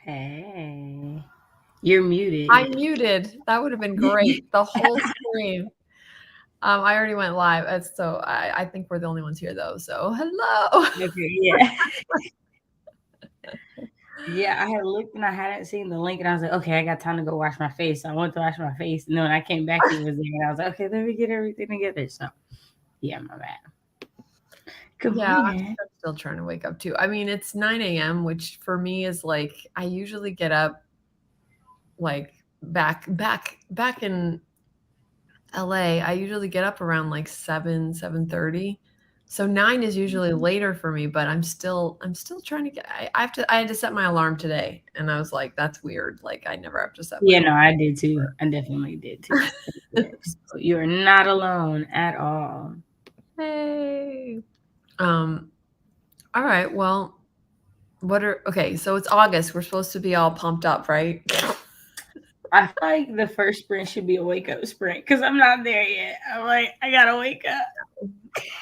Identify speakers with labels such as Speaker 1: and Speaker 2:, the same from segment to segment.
Speaker 1: Hey. You're muted.
Speaker 2: I'm muted. That would have been great. The whole stream. I already went live, so I think we're the only ones here though. So hello.
Speaker 1: Okay, yeah. Yeah, I had looked and I hadn't seen the link and I was like, okay, I got time to go wash my face. So I went to wash my face. And then when I came back, it was there. And I was like, okay, let me get everything together. So, yeah, my bad. Good
Speaker 2: Yeah,
Speaker 1: morning.
Speaker 2: I'm still trying to wake up too. I mean, it's 9 a.m., which for me is like I usually get up like back in LA. I usually get up around like 7:30. So 9 is usually later for me, but I'm still trying to get I had to set my alarm today and I was like, that's weird. Like I never have to set my
Speaker 1: Yeah, no,
Speaker 2: alarm.
Speaker 1: I did too. I definitely did too. So you are not alone at all.
Speaker 2: Hey. Um, all right. Well, okay, so it's August. We're supposed to be all pumped up, right?
Speaker 1: I feel like the first sprint should be a wake up sprint because I'm not there yet. I'm like, I gotta wake up.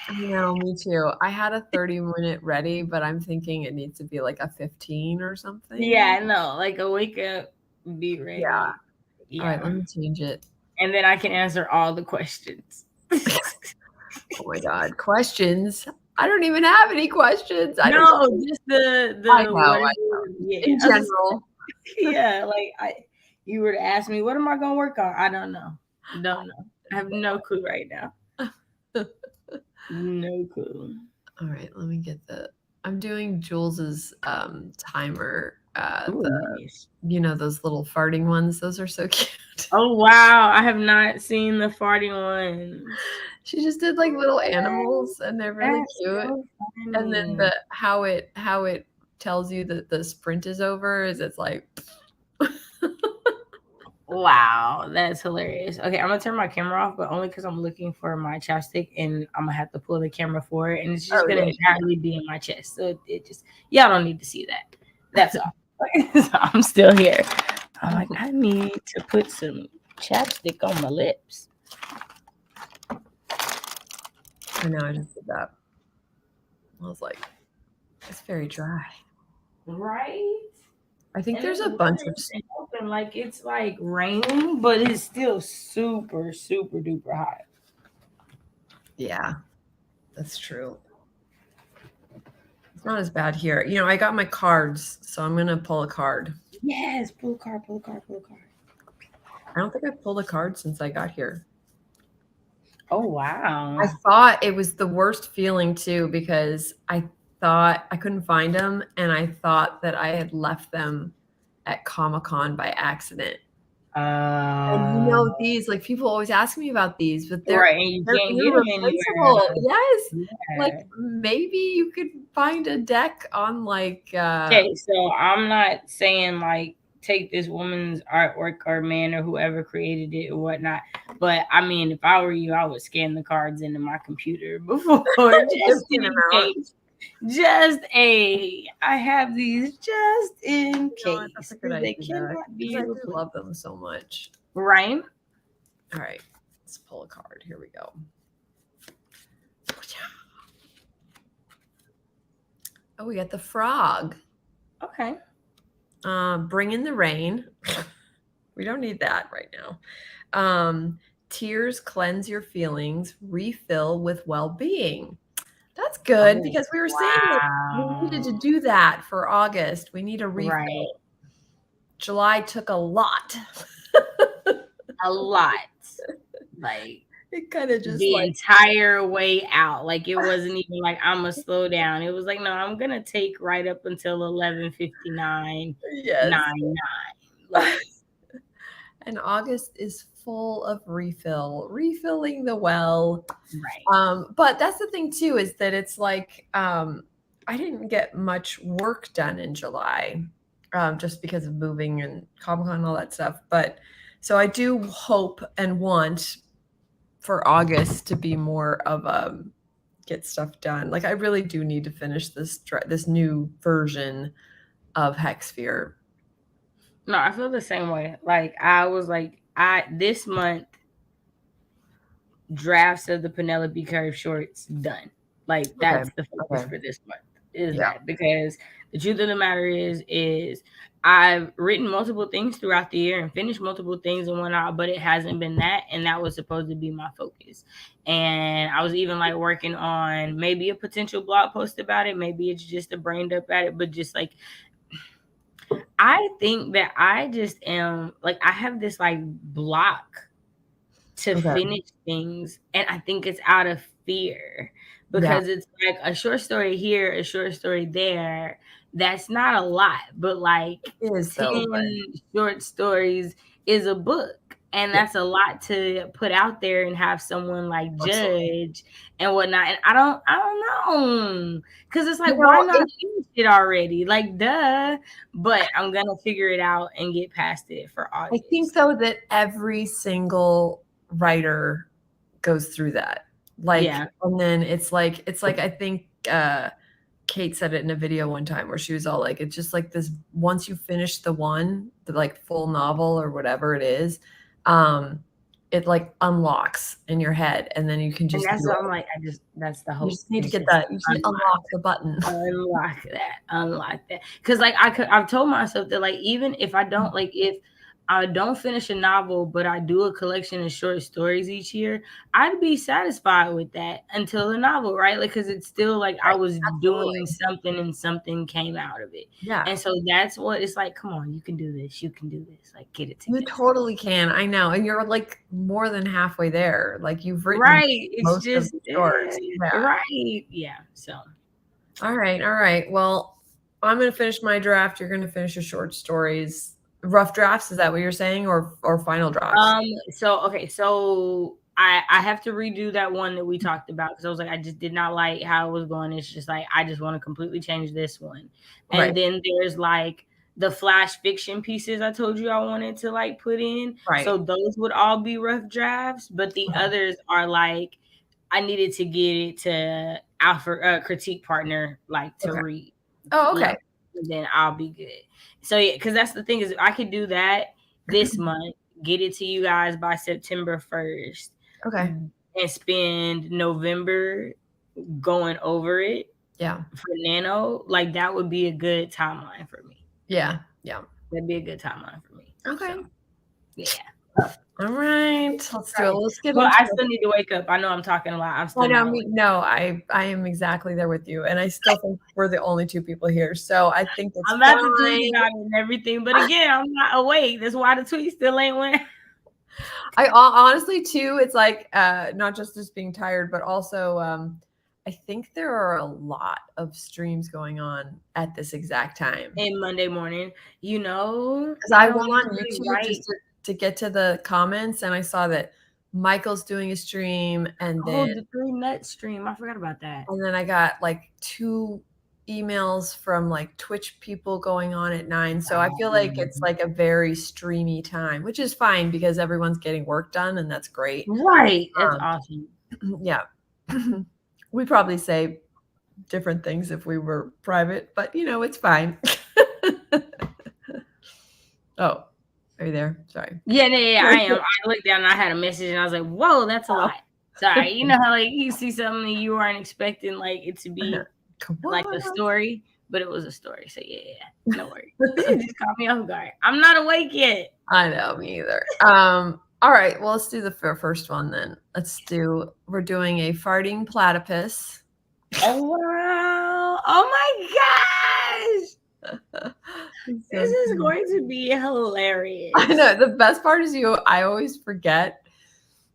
Speaker 2: I know, me too. I had a 30-minute ready, but I'm thinking it needs to be like a 15 or something.
Speaker 1: Yeah, I know. Like a wake up, be
Speaker 2: Yeah.
Speaker 1: ready.
Speaker 2: All right,
Speaker 1: Yeah.
Speaker 2: let me change it.
Speaker 1: And then I can answer all the questions.
Speaker 2: Oh my God. Questions. I don't even have any questions. I don't
Speaker 1: No,
Speaker 2: know.
Speaker 1: just
Speaker 2: I
Speaker 1: the
Speaker 2: know.
Speaker 1: whatever. Yeah,
Speaker 2: In
Speaker 1: I was just
Speaker 2: general.
Speaker 1: yeah. Like you were to ask me, what am I gonna work on? I don't know. Don't know. I have no clue right now. No clue.
Speaker 2: All right, let me get I'm doing Jules's timer.
Speaker 1: Ooh, nice.
Speaker 2: Those little farting ones. Those are so cute.
Speaker 1: Oh wow, I have not seen the farting ones.
Speaker 2: She just did like little animals and they're really
Speaker 1: That's
Speaker 2: cute.
Speaker 1: so
Speaker 2: And then
Speaker 1: funny.
Speaker 2: how it tells you that the sprint is over is it's like
Speaker 1: Wow, that's hilarious. Okay, I'm gonna turn my camera off, but only because I'm looking for my chapstick and I'm gonna have to pull the camera for it, and it's just
Speaker 2: oh
Speaker 1: gonna
Speaker 2: yeah.
Speaker 1: entirely be in my chest. So it just y'all don't need to see that. That's all. So I'm still here. I'm like, I need to put some chapstick on my lips.
Speaker 2: I know I just did that. I was like, it's very dry.
Speaker 1: Right?
Speaker 2: I think
Speaker 1: And then
Speaker 2: there's
Speaker 1: the
Speaker 2: a bunch
Speaker 1: weather
Speaker 2: of
Speaker 1: isn't helping. Like it's like raining, but it's still super, super duper hot.
Speaker 2: yeah, that's true. It's not as bad here. I got my cards, so I'm gonna pull a card.
Speaker 1: Yes, pull a card, pull a card, pull a card.
Speaker 2: I don't think I've pulled a card since I got here.
Speaker 1: Oh wow.
Speaker 2: I thought it was the worst feeling too because I thought I couldn't find them and I thought that I had left them at Comic-Con by accident. And these like people always ask me about these, but they're
Speaker 1: Right, and you
Speaker 2: they're
Speaker 1: can't get them anywhere.
Speaker 2: irreplaceable. Yes. Like
Speaker 1: Yeah.
Speaker 2: maybe you could find a deck on like
Speaker 1: Okay, so I'm not saying like take this woman's artwork or man or whoever created it or whatnot, but I mean, if I were you, I would scan the cards into my computer before just
Speaker 2: in
Speaker 1: in
Speaker 2: amount.
Speaker 1: case. I have these just in
Speaker 2: That's a
Speaker 1: case
Speaker 2: good
Speaker 1: because they
Speaker 2: idea
Speaker 1: cannot
Speaker 2: because
Speaker 1: be
Speaker 2: I do
Speaker 1: replaced.
Speaker 2: love them so much.
Speaker 1: Right?
Speaker 2: All right, let's pull a card. Here we go. Oh, we got the frog.
Speaker 1: Okay.
Speaker 2: Bring in the rain. We don't need that right now. Tears cleanse your feelings. Refill with well-being. That's good
Speaker 1: Oh,
Speaker 2: because we were saying that we needed to
Speaker 1: wow.
Speaker 2: do that for August. We need a
Speaker 1: Right.
Speaker 2: refill. July took a lot.
Speaker 1: A lot. Like
Speaker 2: It kind of just
Speaker 1: the
Speaker 2: like
Speaker 1: entire way out. Like it wasn't even like I'm gonna slow down. It was like, no, I'm gonna take right up until 11:59,
Speaker 2: yes.
Speaker 1: 9:09. Like
Speaker 2: And August is full of refilling the well.
Speaker 1: right.
Speaker 2: But that's the thing too, is that it's like I didn't get much work done in July, just because of moving and Comic-Con and all that stuff. But so I do hope and want for August to be more of a get stuff done. Like I really do need to finish this new version of Hexsphere.
Speaker 1: No, I feel the same way. Like I was like, I this month drafts of the Penelope Curve shorts done. Like
Speaker 2: Okay.
Speaker 1: that's the focus
Speaker 2: Okay.
Speaker 1: for this month. is that, because the truth of the matter is I've written multiple things throughout the year and finished multiple things and whatnot, but it hasn't been that, and that was supposed to be my focus. And I was even like working on maybe a potential blog post about it. Maybe it's just a brain dump at it, but just like I think that I just am like I have this like block to finish things, and I think it's out of fear, because it's like a short story here, a short story there. That's not a lot, but like
Speaker 2: It is
Speaker 1: 10
Speaker 2: though, but
Speaker 1: short stories is a book, and that's a lot to put out there and have someone like judge and whatnot. And I don't know, because it's like, why not finish it already? Like, duh. But I'm gonna figure it out and get past it for August.
Speaker 2: I think though that every single writer goes through that. Like, and then it's like I think Kate said it in a video one time where she was all like, it's just like this, once you finish the like full novel or whatever it is, it like unlocks in your head, and then you can just.
Speaker 1: And that's what I'm like. That's the hope.
Speaker 2: You just need to get that. You should unlock the button.
Speaker 1: Unlock that. Because like I've told myself that like even if I don't if I don't finish a novel, but I do a collection of short stories each year, I'd be satisfied with that until the novel, right? Like, because it's still like I was doing something and something came out of it.
Speaker 2: Yeah.
Speaker 1: And so that's what it's like. Come on, you can do this. You can do this. Like, get it together.
Speaker 2: You totally can. I know. And you're like more than halfway there. Like, you've written
Speaker 1: it's just
Speaker 2: stories.
Speaker 1: Right. Yeah. So.
Speaker 2: All right. Well, I'm going to finish my draft. You're going to finish your short stories. Rough drafts, is that what you're saying, or final drafts?
Speaker 1: So I have to redo that one that we talked about, because I was like, I just did not like how it was going. It's just like I just want to completely change this one. And then there's like the flash fiction pieces I told you I wanted to like put in. So those would all be rough drafts, but the others are like I needed to get it to Alfred critique partner like to read.
Speaker 2: Oh, okay.
Speaker 1: And then I'll be good. So yeah, because that's the thing is I could do that this month, get it to you guys by September 1st.
Speaker 2: Okay.
Speaker 1: And spend November going over it.
Speaker 2: Yeah.
Speaker 1: For Nano, like that would be a good timeline for me.
Speaker 2: Yeah.
Speaker 1: That'd be a good timeline for me.
Speaker 2: Okay.
Speaker 1: So, yeah.
Speaker 2: All right, let's do it. Let's get
Speaker 1: well, I still need to wake up. I know I'm talking a lot. I'm still
Speaker 2: I am exactly there with you, and I still think we're the only two people here. So I think it's
Speaker 1: I'm about to tweet about it and everything, but again, I'm not awake. That's why the tweet still ain't went.
Speaker 2: I honestly too. It's like not just being tired, but also I think there are a lot of streams going on at this exact time.
Speaker 1: And Monday morning,
Speaker 2: because I went on YouTube just to get to the comments, and I saw that Michael's doing a stream, and then
Speaker 1: the 3 Nut stream. I forgot about that.
Speaker 2: And then I got like 2 emails from like Twitch people going on at 9. So I feel like it's like a very streamy time, which is fine because everyone's getting work done, and that's great.
Speaker 1: Right. That's awesome.
Speaker 2: Yeah. We'd probably say different things if we were private, but it's fine. Oh. Are you there? Sorry.
Speaker 1: Yeah, I am. I looked down and I had a message and I was like, whoa, that's a lot. Sorry. You know how like you see something and you aren't expecting like it to be like a story, but it was a story. So yeah, no worries. You just caught me off guard. I'm not awake yet.
Speaker 2: I know, me either. All right, well, let's do the first one then. We're doing a farting platypus.
Speaker 1: Oh wow. Oh my gosh. This is going to be hilarious.
Speaker 2: I know. The best part is I always forget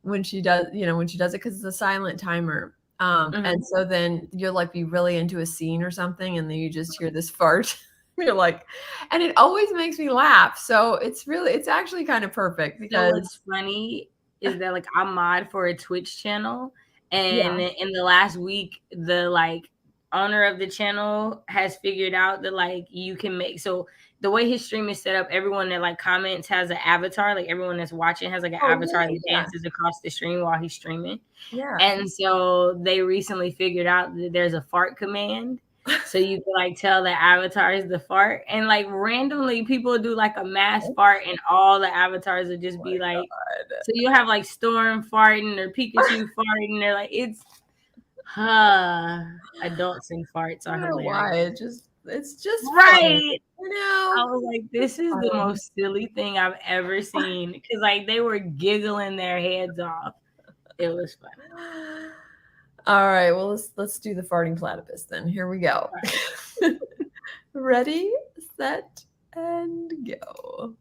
Speaker 2: when she does it because it's a silent timer. And so then you'll like be really into a scene or something, and then you just hear this fart. You're like, and it always makes me laugh. So it's actually kind of perfect because
Speaker 1: what's funny is that like I'm mod for a Twitch channel, and in the last week, the like owner of the channel has figured out that like you can make so the way his stream is set up, everyone that like comments has an avatar, like everyone that's watching has like an avatar that dances across the stream while he's streaming.
Speaker 2: Yeah.
Speaker 1: And so they recently figured out that there's a fart command. So you can like tell the avatar is the fart, and like randomly people do like a mass fart, and all the avatars would just be like, so you have like Storm farting or Pikachu farting. They're like, it's Adults and farts
Speaker 2: I
Speaker 1: are
Speaker 2: don't know why.
Speaker 1: hilarious.
Speaker 2: It's just funny.
Speaker 1: Right.
Speaker 2: You know?
Speaker 1: I was like, this is the most silly thing I've ever seen. Because like they were giggling their heads off. It was fun.
Speaker 2: All right, well let's do the farting platypus then. Here we go. Ready, set, and go.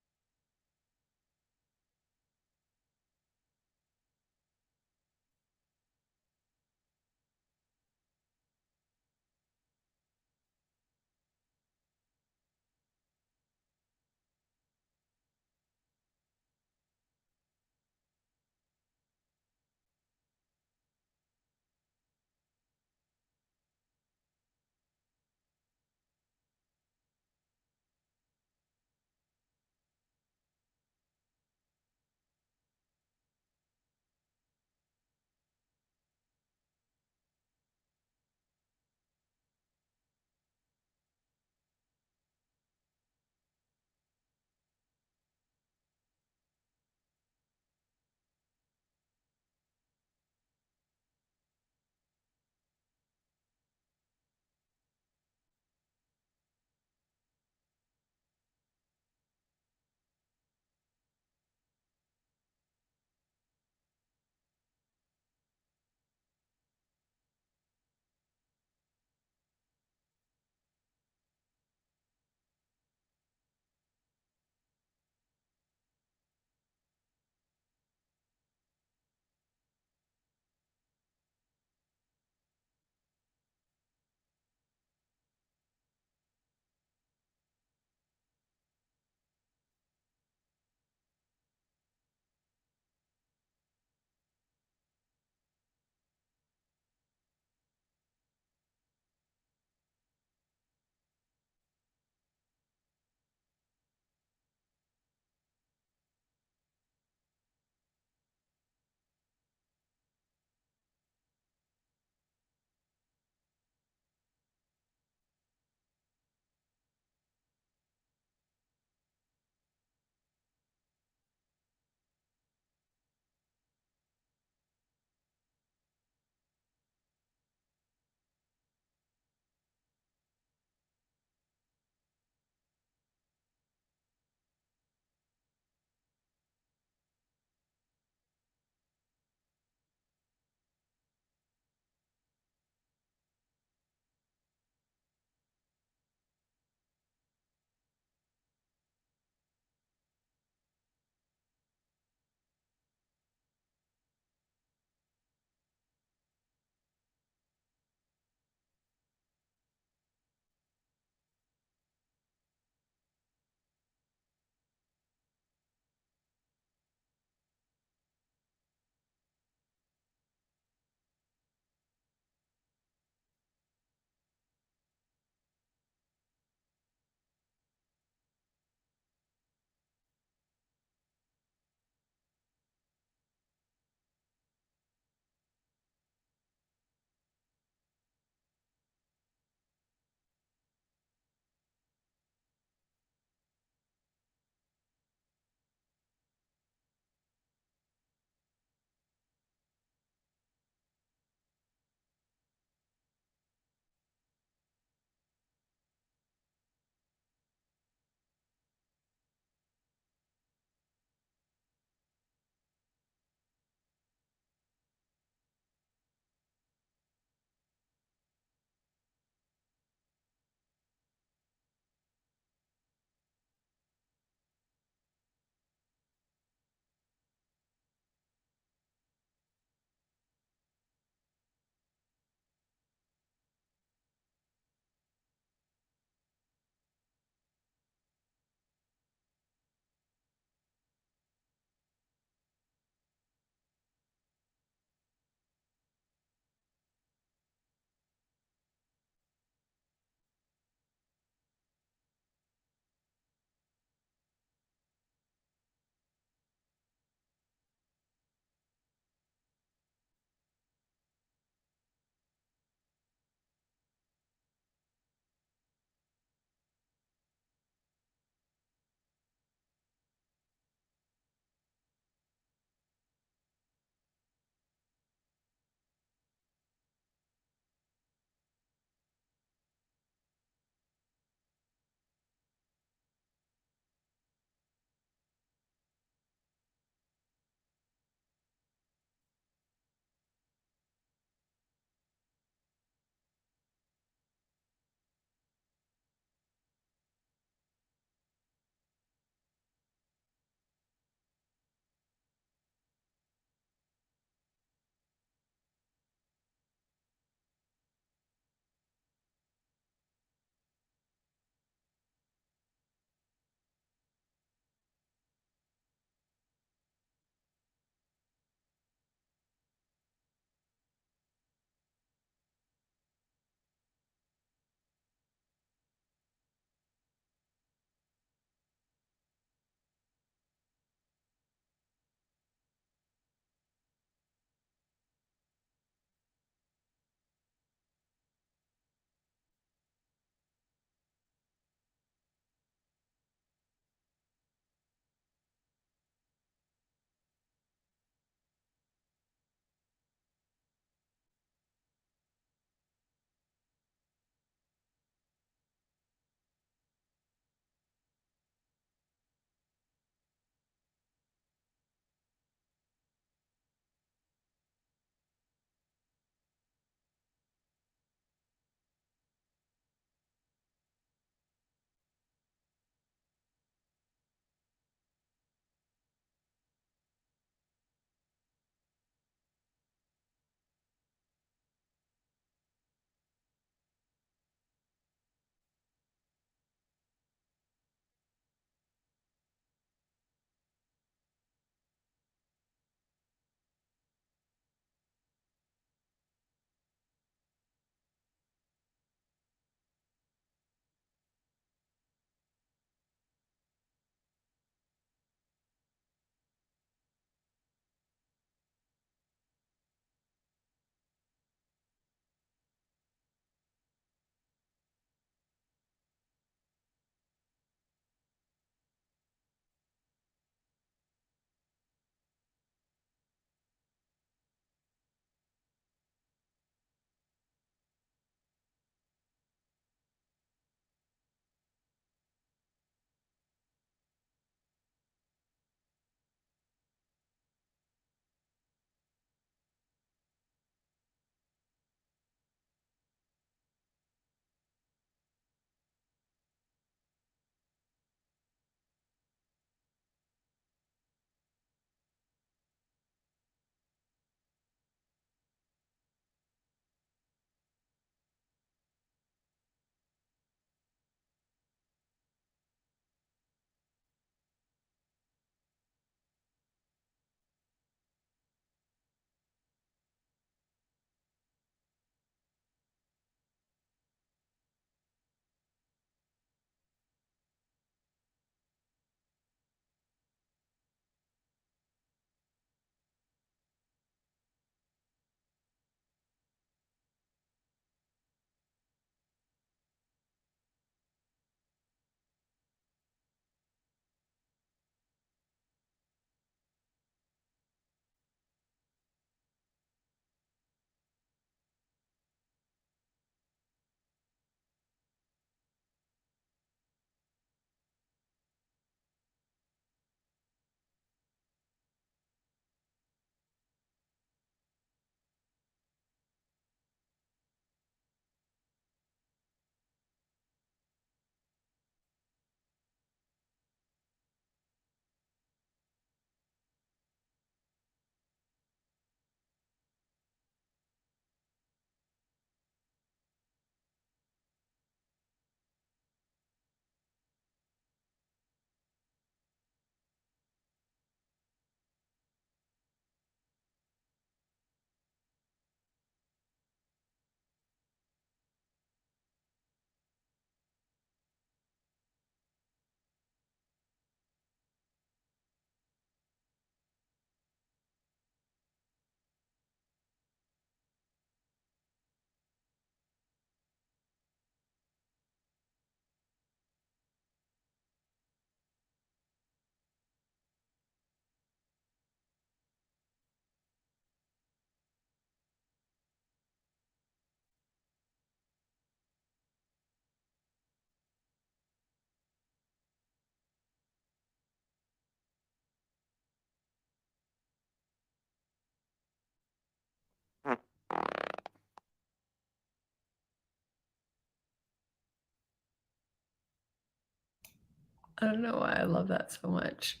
Speaker 2: I don't know why I love that so much.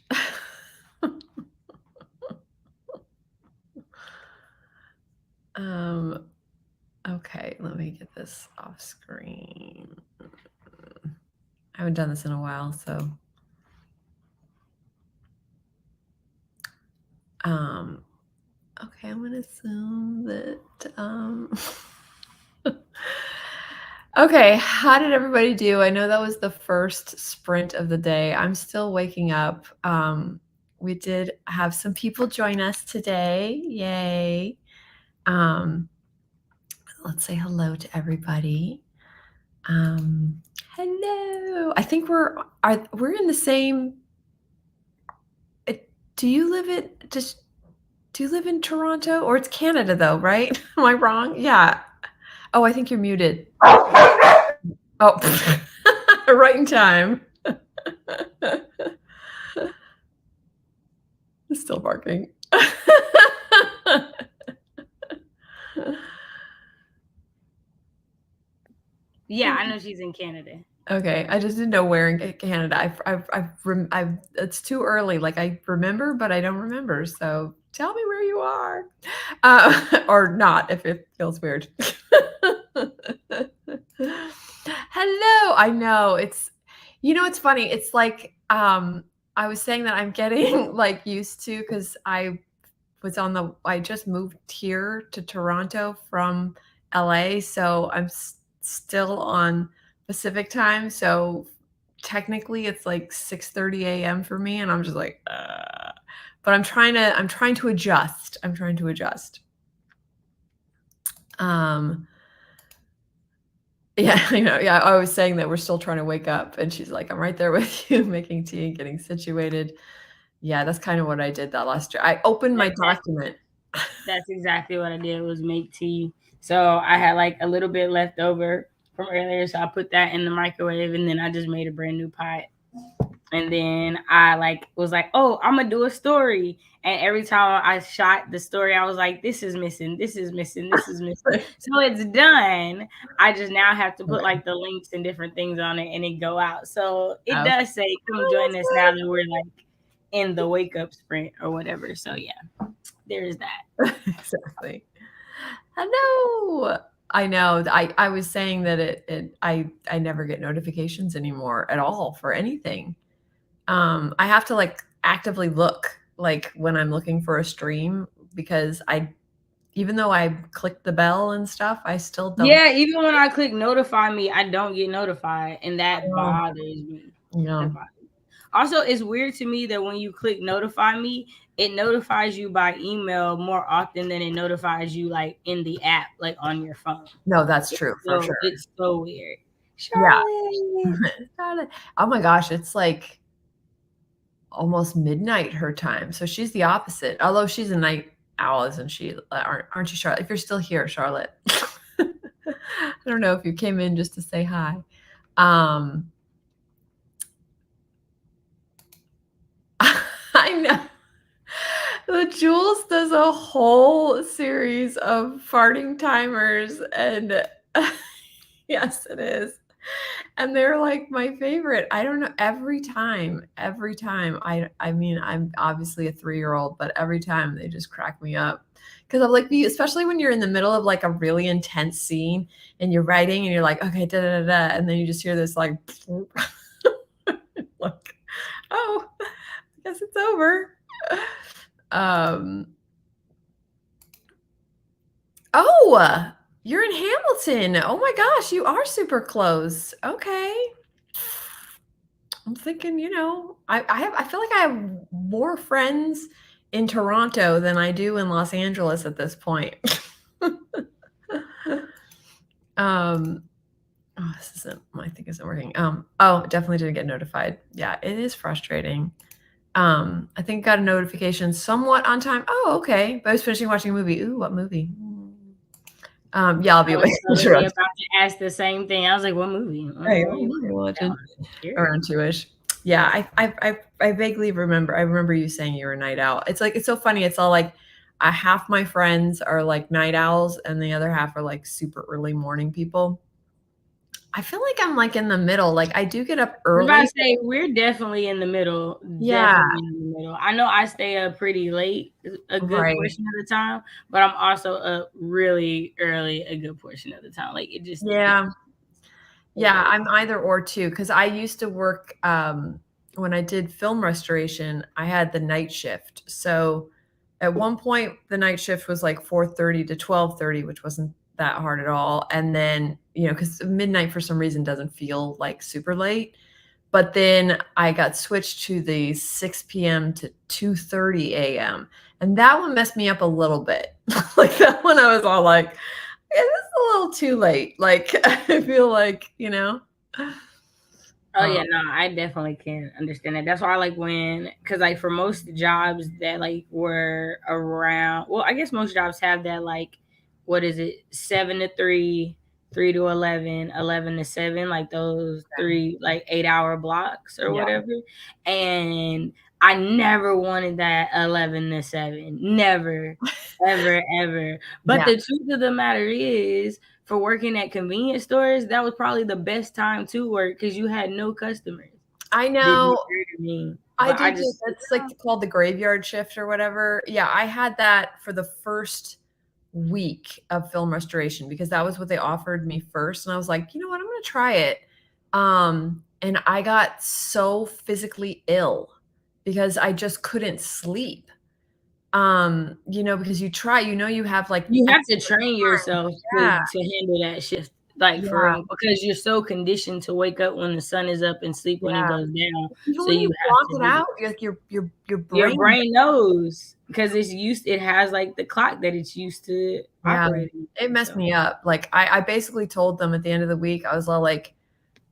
Speaker 2: Okay, let me get this off screen. I haven't done this in a while, so okay, I'm gonna assume that okay, how did everybody do? I know that was the first sprint of the day. I'm still waking up. We did have some people join us today. Yay. Let's say hello to everybody. Hello. I think we're in the same. Do you live in Toronto, or it's Canada though, right? Am I wrong? Yeah. Oh, I think you're muted. Oh, right in time. Still barking.
Speaker 1: Yeah, I know she's in Canada.
Speaker 2: Okay, I just didn't know where in Canada. It's too early. Like I remember, but I don't remember. So tell me where you are, or not if it feels weird. Hello. I know it's funny. It's like I was saying that I'm getting like used to, because I just moved here to Toronto from LA, so I'm still on Pacific time. So technically it's like 6:30 a.m. for me, and I'm just like, but I'm trying to adjust. Yeah, yeah, I was saying that we're still trying to wake up, and she's like, I'm right there with you, making tea and getting situated. Yeah, that's kind of what I did that last year. I opened my document.
Speaker 1: That's exactly what I did, was make tea. So I had like a little bit left over from earlier, so I put that in the microwave, and then I just made a brand new pot. And then I was like, oh, I'm gonna do a story. And every time I shot the story, I was like, this is missing, this is missing, this is missing. So it's done. I just now have to put like the links and different things on it, and it go out. So it does say, come join us now that we're like in the wake up sprint or whatever. So yeah, there's that.
Speaker 2: Exactly. Hello. I know. I was saying that I never get notifications anymore at all for anything. I have to like actively look, like when I'm looking for a stream, because even though I click the bell and stuff, I still don't.
Speaker 1: Yeah, even when I click notify me, I don't get notified, and that bothers me.
Speaker 2: Yeah.
Speaker 1: Also, it's weird to me that when you click notify me, it notifies you by email more often than it notifies you like in the app, like on your phone.
Speaker 2: No, that's true for sure.
Speaker 1: It's so weird.
Speaker 2: Charlotte. Charlotte. Oh my gosh, it's like almost midnight her time. So she's the opposite. Although she's a night owl, isn't she? Aren't you, Charlotte? If you're still here, Charlotte. I don't know if you came in just to say hi. I know. The Jules does a whole series of farting timers, and yes, it is. And they're like my favorite. I don't know, every time. I mean, I'm obviously a 3-year-old, but every time they just crack me up. Because I'm like, especially when you're in the middle of like a really intense scene and you're writing and you're like, okay, da da da, and then you just hear this like, like, oh, I guess it's over. Oh, you're in Hamilton. Oh my gosh, you are super close. Okay. I'm thinking, I feel like I have more friends in Toronto than I do in Los Angeles at this point. Oh, this isn't, my thing isn't working. Oh, definitely didn't get notified. Yeah, it is frustrating. I think got a notification somewhat on time. Oh, okay. But I was finishing watching a movie. Ooh, what movie? Yeah, I'll be waiting.
Speaker 1: Totally about to ask the same thing. I was like, what movie?
Speaker 2: Hey, what movie are you watching? Around 2-ish. Yeah, I vaguely remember. I remember you saying you were a night owl. It's like, it's so funny. It's all like, half my friends are like night owls, and the other half are like super early morning people. I feel like I'm like in the middle. Like I do get up
Speaker 1: I was about to
Speaker 2: early.
Speaker 1: say we're definitely in the middle.
Speaker 2: Yeah,
Speaker 1: Definitely in the middle. I know I stay up pretty late a good
Speaker 2: right.
Speaker 1: portion of the time, but I'm also up really early a good portion of the time. Like it just depends.
Speaker 2: Yeah. Yeah, I'm either or too, because I used to work when I did film restoration, I had the night shift. So at one point the night shift was like 4:30 to 12:30, which wasn't that hard at all. And then, because midnight for some reason doesn't feel like super late. But then I got switched to the 6 p.m. to 2:30 a.m. And that one messed me up a little bit. Like that one I was all like, yeah, this is a little too late. Like I feel like,
Speaker 1: Oh yeah, no, I definitely can understand that. That's why I like cause like for most jobs that like were around, well, I guess most jobs have that like, what is it, 7 to 3, 3 to 11, 11 to 7, like those three like 8 hour blocks or
Speaker 2: yeah,
Speaker 1: whatever. And I never wanted that 11 to 7, never, ever, ever. But
Speaker 2: yeah.
Speaker 1: the truth of the matter is, for working at convenience stores, that was probably the best time to work because you had no customers.
Speaker 2: I
Speaker 1: Didn't
Speaker 2: know.
Speaker 1: occur to me,
Speaker 2: I
Speaker 1: but I
Speaker 2: did get
Speaker 1: just
Speaker 2: that's like called the graveyard shift or whatever. Yeah, I had that for the first week of film restoration because that was what they offered me first. And I was like, you know what, I'm gonna try it. And I got so physically ill because I just couldn't sleep. Because you have like
Speaker 1: you
Speaker 2: X
Speaker 1: have to train
Speaker 2: time.
Speaker 1: yourself
Speaker 2: Yeah,
Speaker 1: to handle that shift, like for
Speaker 2: yeah,
Speaker 1: real, because you're so conditioned to wake up when the sun is up and sleep when it
Speaker 2: yeah.
Speaker 1: goes down.
Speaker 2: Even
Speaker 1: So
Speaker 2: when
Speaker 1: you
Speaker 2: you
Speaker 1: have
Speaker 2: block
Speaker 1: to
Speaker 2: it
Speaker 1: do
Speaker 2: out,
Speaker 1: it.
Speaker 2: like your
Speaker 1: Your
Speaker 2: brain.
Speaker 1: brain knows because it has like the clock that it's used to
Speaker 2: Yeah,
Speaker 1: operating.
Speaker 2: it messed
Speaker 1: So
Speaker 2: me up. Like I basically told them at the end of the week, I was all like,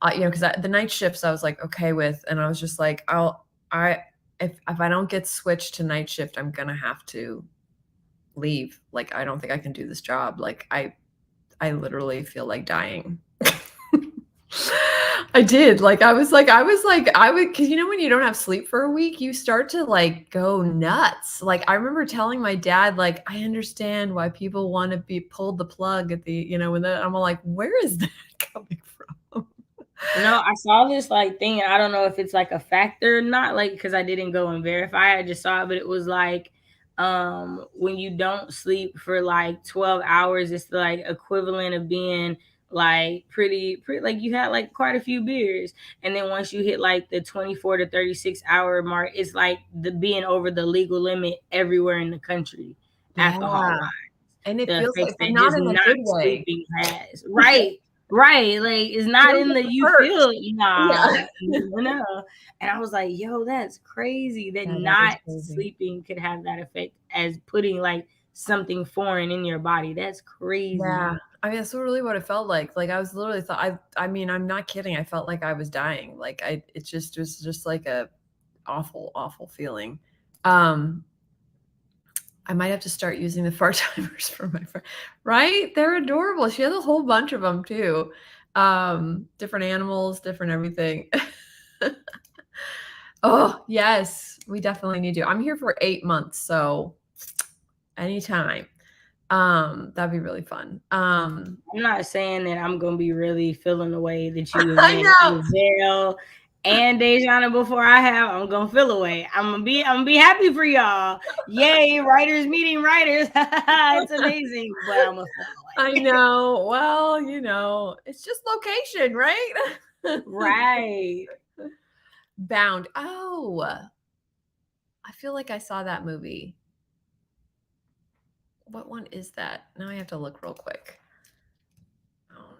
Speaker 2: because the night shifts I was like okay with, and I was just like, I if I don't get switched to night shift, I'm gonna have to leave. Like I don't think I can do this job. Like I literally feel like dying. I did. Like I would, because when you don't have sleep for a week, you start to like go nuts. Like I remember telling my dad, like, I understand why people want to be pulled the plug at when I'm all like, where is that coming from?
Speaker 1: no, I saw this like thing, and I don't know if it's like a factor or not, like because I didn't go and verify. I just saw it, but it was like when you don't sleep for like 12 hours, it's like equivalent of being like pretty like you had like quite a few beers. And then once you hit like the 24 to 36 hour mark, it's like the being over the legal limit everywhere in the country, alcohol
Speaker 2: Yeah.
Speaker 1: wise,
Speaker 2: And it
Speaker 1: the
Speaker 2: feels
Speaker 1: effects
Speaker 2: like, but
Speaker 1: that
Speaker 2: not
Speaker 1: just
Speaker 2: in a
Speaker 1: not
Speaker 2: good way.
Speaker 1: sleeping has. Right. Right. Like it's not
Speaker 2: Feels
Speaker 1: in
Speaker 2: like
Speaker 1: the
Speaker 2: it
Speaker 1: you
Speaker 2: hurts.
Speaker 1: feel
Speaker 2: Yeah.
Speaker 1: nah, no. And I was like, yo, that's crazy that
Speaker 2: Yeah, that is
Speaker 1: not
Speaker 2: crazy.
Speaker 1: sleeping could have that effect as putting like something foreign in your body. That's
Speaker 2: Yeah.
Speaker 1: crazy.
Speaker 2: I mean, that's really what it felt like. Like I was literally thought I mean, I'm not kidding. I felt like I was dying. Like it was just like a awful, awful feeling. Um, I might have to start using the fart timers for my friend. Right? They're adorable. She has a whole bunch of them too. Different animals, different everything. Oh, yes. We definitely need to. I'm here for 8 months, so anytime. That'd be really fun.
Speaker 1: I'm not saying that I'm gonna be really feeling the way that you have
Speaker 2: I
Speaker 1: been
Speaker 2: know.
Speaker 1: with Zell and Dejana before I have. I'm gonna feel away. I'm gonna be happy for y'all. Yay, writers meeting writers. It's amazing, but I'm gonna feel
Speaker 2: I
Speaker 1: away.
Speaker 2: know. Well, it's just location, right?
Speaker 1: Right.
Speaker 2: Bound. Oh, I feel like I saw that movie. What one is that? Now I have to look real quick. Bound.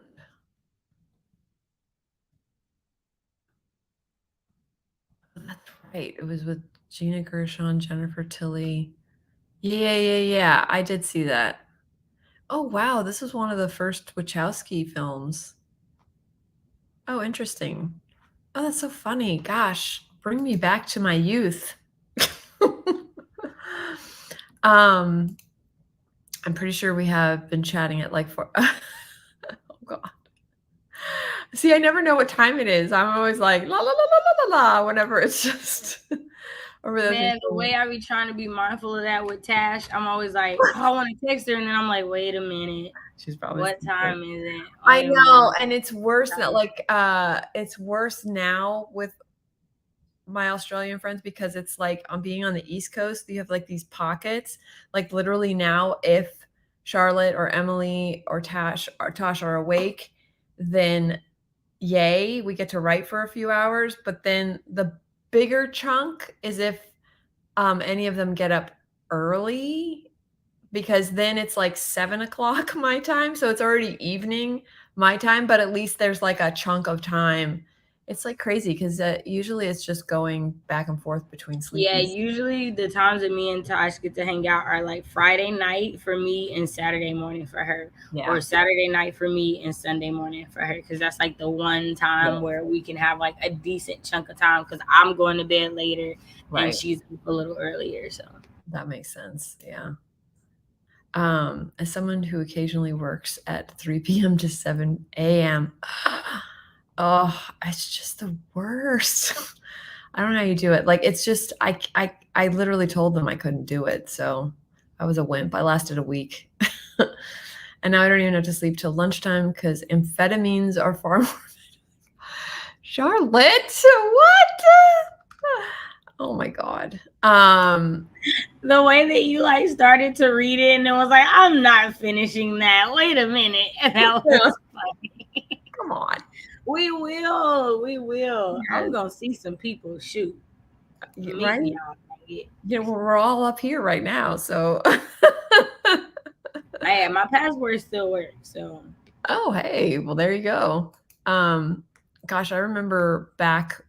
Speaker 2: That's right. It was with Gina Gershon, Jennifer Tilly. Yeah. I did see that. Oh, wow. This is one of the first Wachowski films. Oh, interesting. Oh, that's so funny. Gosh, bring me back to my youth. um, I'm pretty sure we have been chatting at like 4. Oh God. See, I never know what time it is. I'm always like la la la la la la whenever it's just over there
Speaker 1: Man, the
Speaker 2: thinking,
Speaker 1: way I be trying to be mindful of that with Tash, I'm always like, oh, I want to text her, and then I'm like, wait a minute.
Speaker 2: She's probably
Speaker 1: What time is it?
Speaker 2: I know, and it's worse now. Like, it's worse now with my Australian friends because it's like on being on the East Coast, you have like these pockets. Like literally now, if Charlotte or Emily or Tosh are awake, then yay, we get to write for a few hours. But then the bigger chunk is if any of them get up early, because then it's like 7 o'clock my time. So it's already evening my time, but at least there's like a chunk of time. It's like crazy because usually it's just going back and forth between sleep.
Speaker 1: Yeah, usually the times that me and Tosh get to hang out are like Friday night for me and Saturday morning for her, or Saturday night for me and Sunday morning for her, because that's like the one time where we can have like a decent chunk of time because I'm going to bed later and she's up a little earlier. So
Speaker 2: that makes sense. Yeah. As someone who occasionally works at 3 p.m. to 7 a.m., oh, it's just the worst. I don't know how you do it. Like, it's just, I literally told them I couldn't do it. So I was a wimp. I lasted a week. And now I don't even have to sleep till lunchtime because amphetamines are far more. Charlotte, what? Oh my God.
Speaker 1: The way that you like started to read it and it was like, I'm not finishing that. Wait a minute. And that was funny.
Speaker 2: Come on.
Speaker 1: We will. I'm gonna see some people shoot.
Speaker 2: Right? Yeah, we're all up here right now, so
Speaker 1: hey, my password still works. So
Speaker 2: oh hey, well there you go. Gosh, I remember back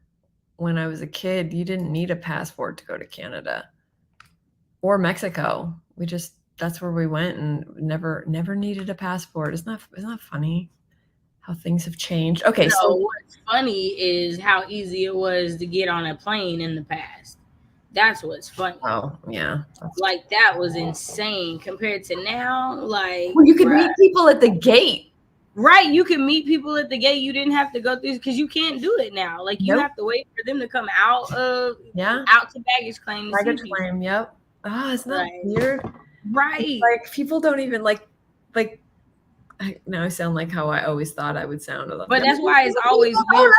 Speaker 2: when I was a kid, you didn't need a passport to go to Canada or Mexico. That's where we went and never needed a passport. Isn't that funny? How things have changed. Okay, so
Speaker 1: what's funny is how easy it was to get on a plane in the past. That's what's funny.
Speaker 2: Oh yeah,
Speaker 1: like that was insane compared to now. Like,
Speaker 2: well, you could meet people at the gate.
Speaker 1: Right, you can meet people at the gate. You didn't have to go through because you can't do it now. Like you have to wait for them to come out of out to baggage claim.
Speaker 2: Baggage claim, yep. Ah, isn't that weird?
Speaker 1: Right.
Speaker 2: It's like people don't even like. Now I sound like how I always thought I would sound.
Speaker 1: But that's why it's always weird.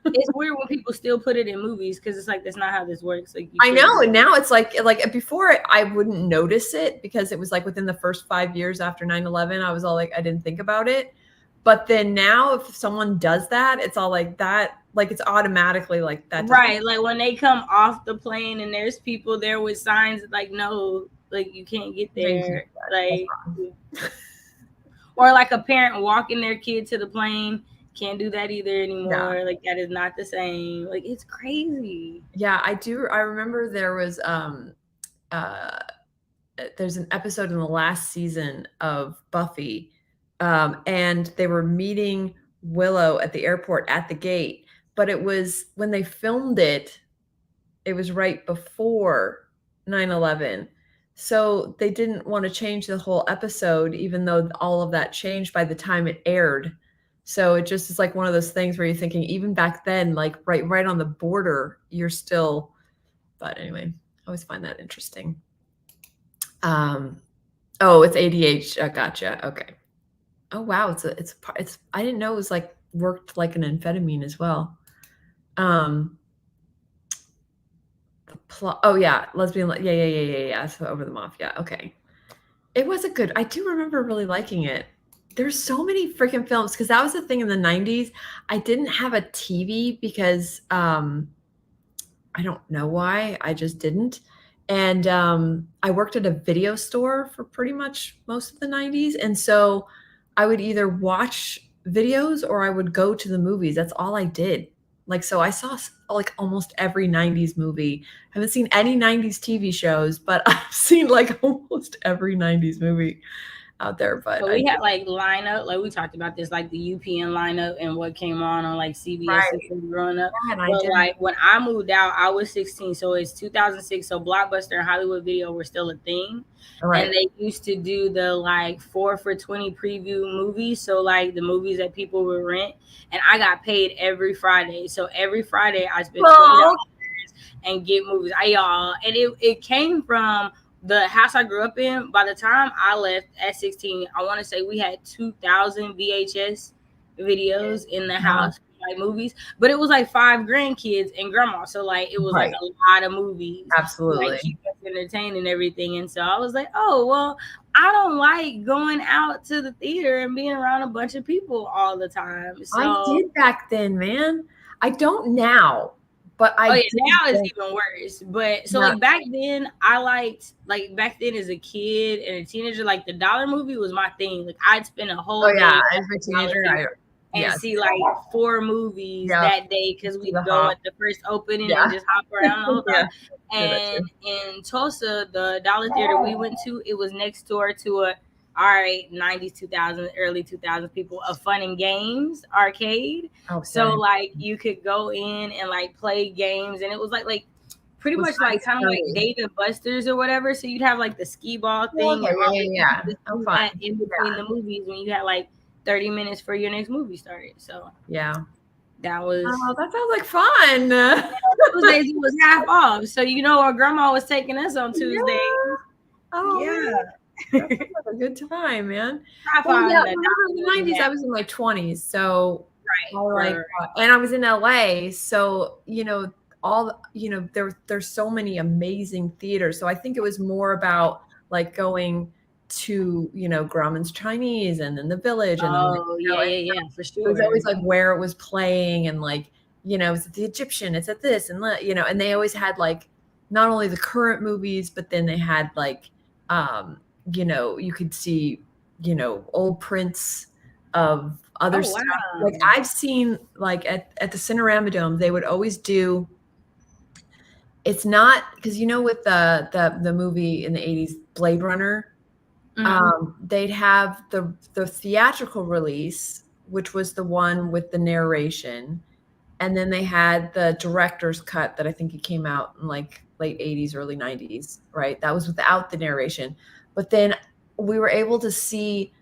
Speaker 1: It's weird when people still put it in movies because it's like that's not how this works. Like
Speaker 2: I know, and now it's like before I wouldn't notice it because it was like within the first 5 years after 9/11, I was all like I didn't think about it. But then now, if someone does that, it's all like that. Like it's automatically like that.
Speaker 1: Right, like when they come off the plane and there's people there with signs like no, like you can't get there, like. Or like a parent walking their kid to the plane, can't do that either anymore. Yeah. Like that is not the same. Like it's crazy.
Speaker 2: Yeah, I do. I remember there was there's an episode in the last season of Buffy, and they were meeting Willow at the airport at the gate. But it was when they filmed it, it was right before 9/11. So they didn't want to change the whole episode, even though all of that changed by the time it aired. So it just is like one of those things where you're thinking, even back then, like right on the border, you're still. But anyway, I always find that interesting. Oh, it's ADHD. Gotcha. Okay. Oh wow, it's. I didn't know it was like worked like an amphetamine as well. Oh yeah, lesbian. Yeah. So Over the Mafia. Okay, it was a good. I do remember really liking it. There's so many freaking films because that was the thing in the 90s. I didn't have a TV because I don't know why. I just didn't. And I worked at a video store for pretty much most of the 90s, and so I would either watch videos or I would go to the movies. That's all I did. Like, so I saw like almost every 90s movie. I haven't seen any 90s TV shows, but I've seen like almost every 90s movie out there. But
Speaker 1: we had like lineup, like we talked about this, like the UPN lineup and what came on like CBS growing up. Yeah, but like when I moved out, I was 16, so it's 2006. So Blockbuster and Hollywood Video were still a thing. Right. And they used to do the like 4 for $20 preview movies. So like the movies that people would rent, and I got paid every Friday. So every Friday I spent $20 and get movies. And it came from the house I grew up in, by the time I left at 16, I want to say we had 2,000 VHS videos in the house, like movies. But it was like 5 grandkids and grandma, so like it was like
Speaker 2: Right.
Speaker 1: a lot of movies,
Speaker 2: Absolutely.
Speaker 1: like keep us entertained and everything. And so I was like, oh well, I don't like going out to the theater and being around a bunch of people all the time. So
Speaker 2: I did back then, man. I don't now, but I did
Speaker 1: now it's
Speaker 2: then.
Speaker 1: even worse. But so
Speaker 2: Yeah.
Speaker 1: like back then, I liked like back then as a kid and a teenager, like the dollar movie was my thing. Like I'd spend a whole
Speaker 2: Oh yeah,
Speaker 1: day
Speaker 2: as a teenager,
Speaker 1: and see like 4 movies that day because we'd go at the first opening and just hop around the whole time. And in Tulsa, the Dollar Theater we went to, it was next door to a 90s, 2000s, early 2000s people, a fun and games arcade. So like you could go in and like play games, and it was like pretty much like kind of like Dave and Buster's or whatever. So you'd have like the skee ball thing and all that in between the movies when you had like 30 minutes for your next movie started. So that was
Speaker 2: that sounds like fun.
Speaker 1: Tuesdays it was half off. So our grandma was taking us on Tuesdays.
Speaker 2: That's a good time, man. In the 90s, I was in my 20s, so and I was in LA, so there's so many amazing theaters. So I think it was more about like going to Grauman's Chinese and then the Village and
Speaker 1: for sure.
Speaker 2: It was always like where it was playing and like it's at the Egyptian, it's at this and and they always had like not only the current movies, but then they had like you could see old prints of other stuff. Like I've seen like at the Cinerama Dome, they would always do. It's not because with the movie in the 80s, Blade Runner, they'd have the theatrical release, which was the one with the narration, and then they had the director's cut that I think it came out in like late 80s, early 90s, right? That was without the narration. But then we were able to see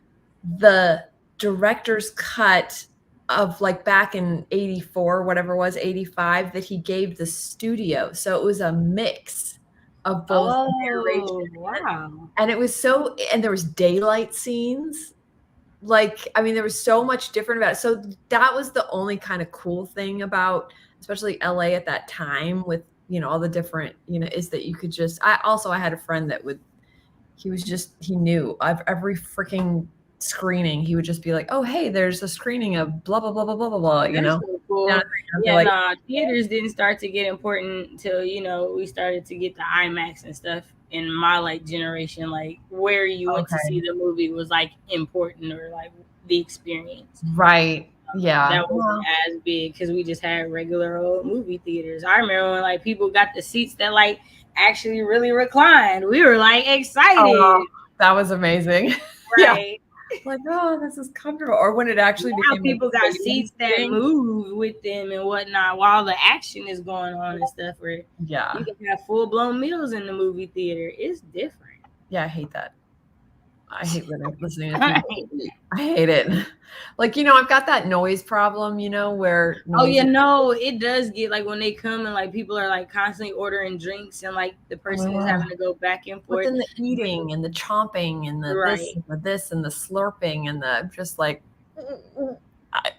Speaker 2: the director's cut of like back in 84, whatever it was, 85, that he gave the studio. So it was a mix of both narration and it was and there was daylight scenes. Like, I mean, there was so much different about it. So that was the only kind of cool thing about, especially LA at that time with, all the different, is that you could just, I had a friend that he knew every freaking screening. He would just be like, oh, hey, there's a screening of blah, blah, blah, blah, blah, blah, blah,
Speaker 1: So cool. Theaters didn't start to get important until, we started to get the IMAX and stuff in my like generation, like where you went to see the movie was like important, or like the experience.
Speaker 2: Right. Yeah.
Speaker 1: That wasn't as big because we just had regular old movie theaters. I remember when like people got the seats that like actually really reclined. We were like excited.
Speaker 2: Oh, that was amazing.
Speaker 1: Right.
Speaker 2: Like, oh, this is comfortable. Or when it actually became
Speaker 1: people got seats that move with them and whatnot while the action is going on and stuff, where you can have full-blown meals in the movie theater. It's different.
Speaker 2: I hate that. I hate listening to people. I hate it. Like, I've got that noise problem, where
Speaker 1: it does get like when they come and like people are like constantly ordering drinks and like the person is having to go back and forth.
Speaker 2: But then the eating and the chomping and this and the slurping and the just like I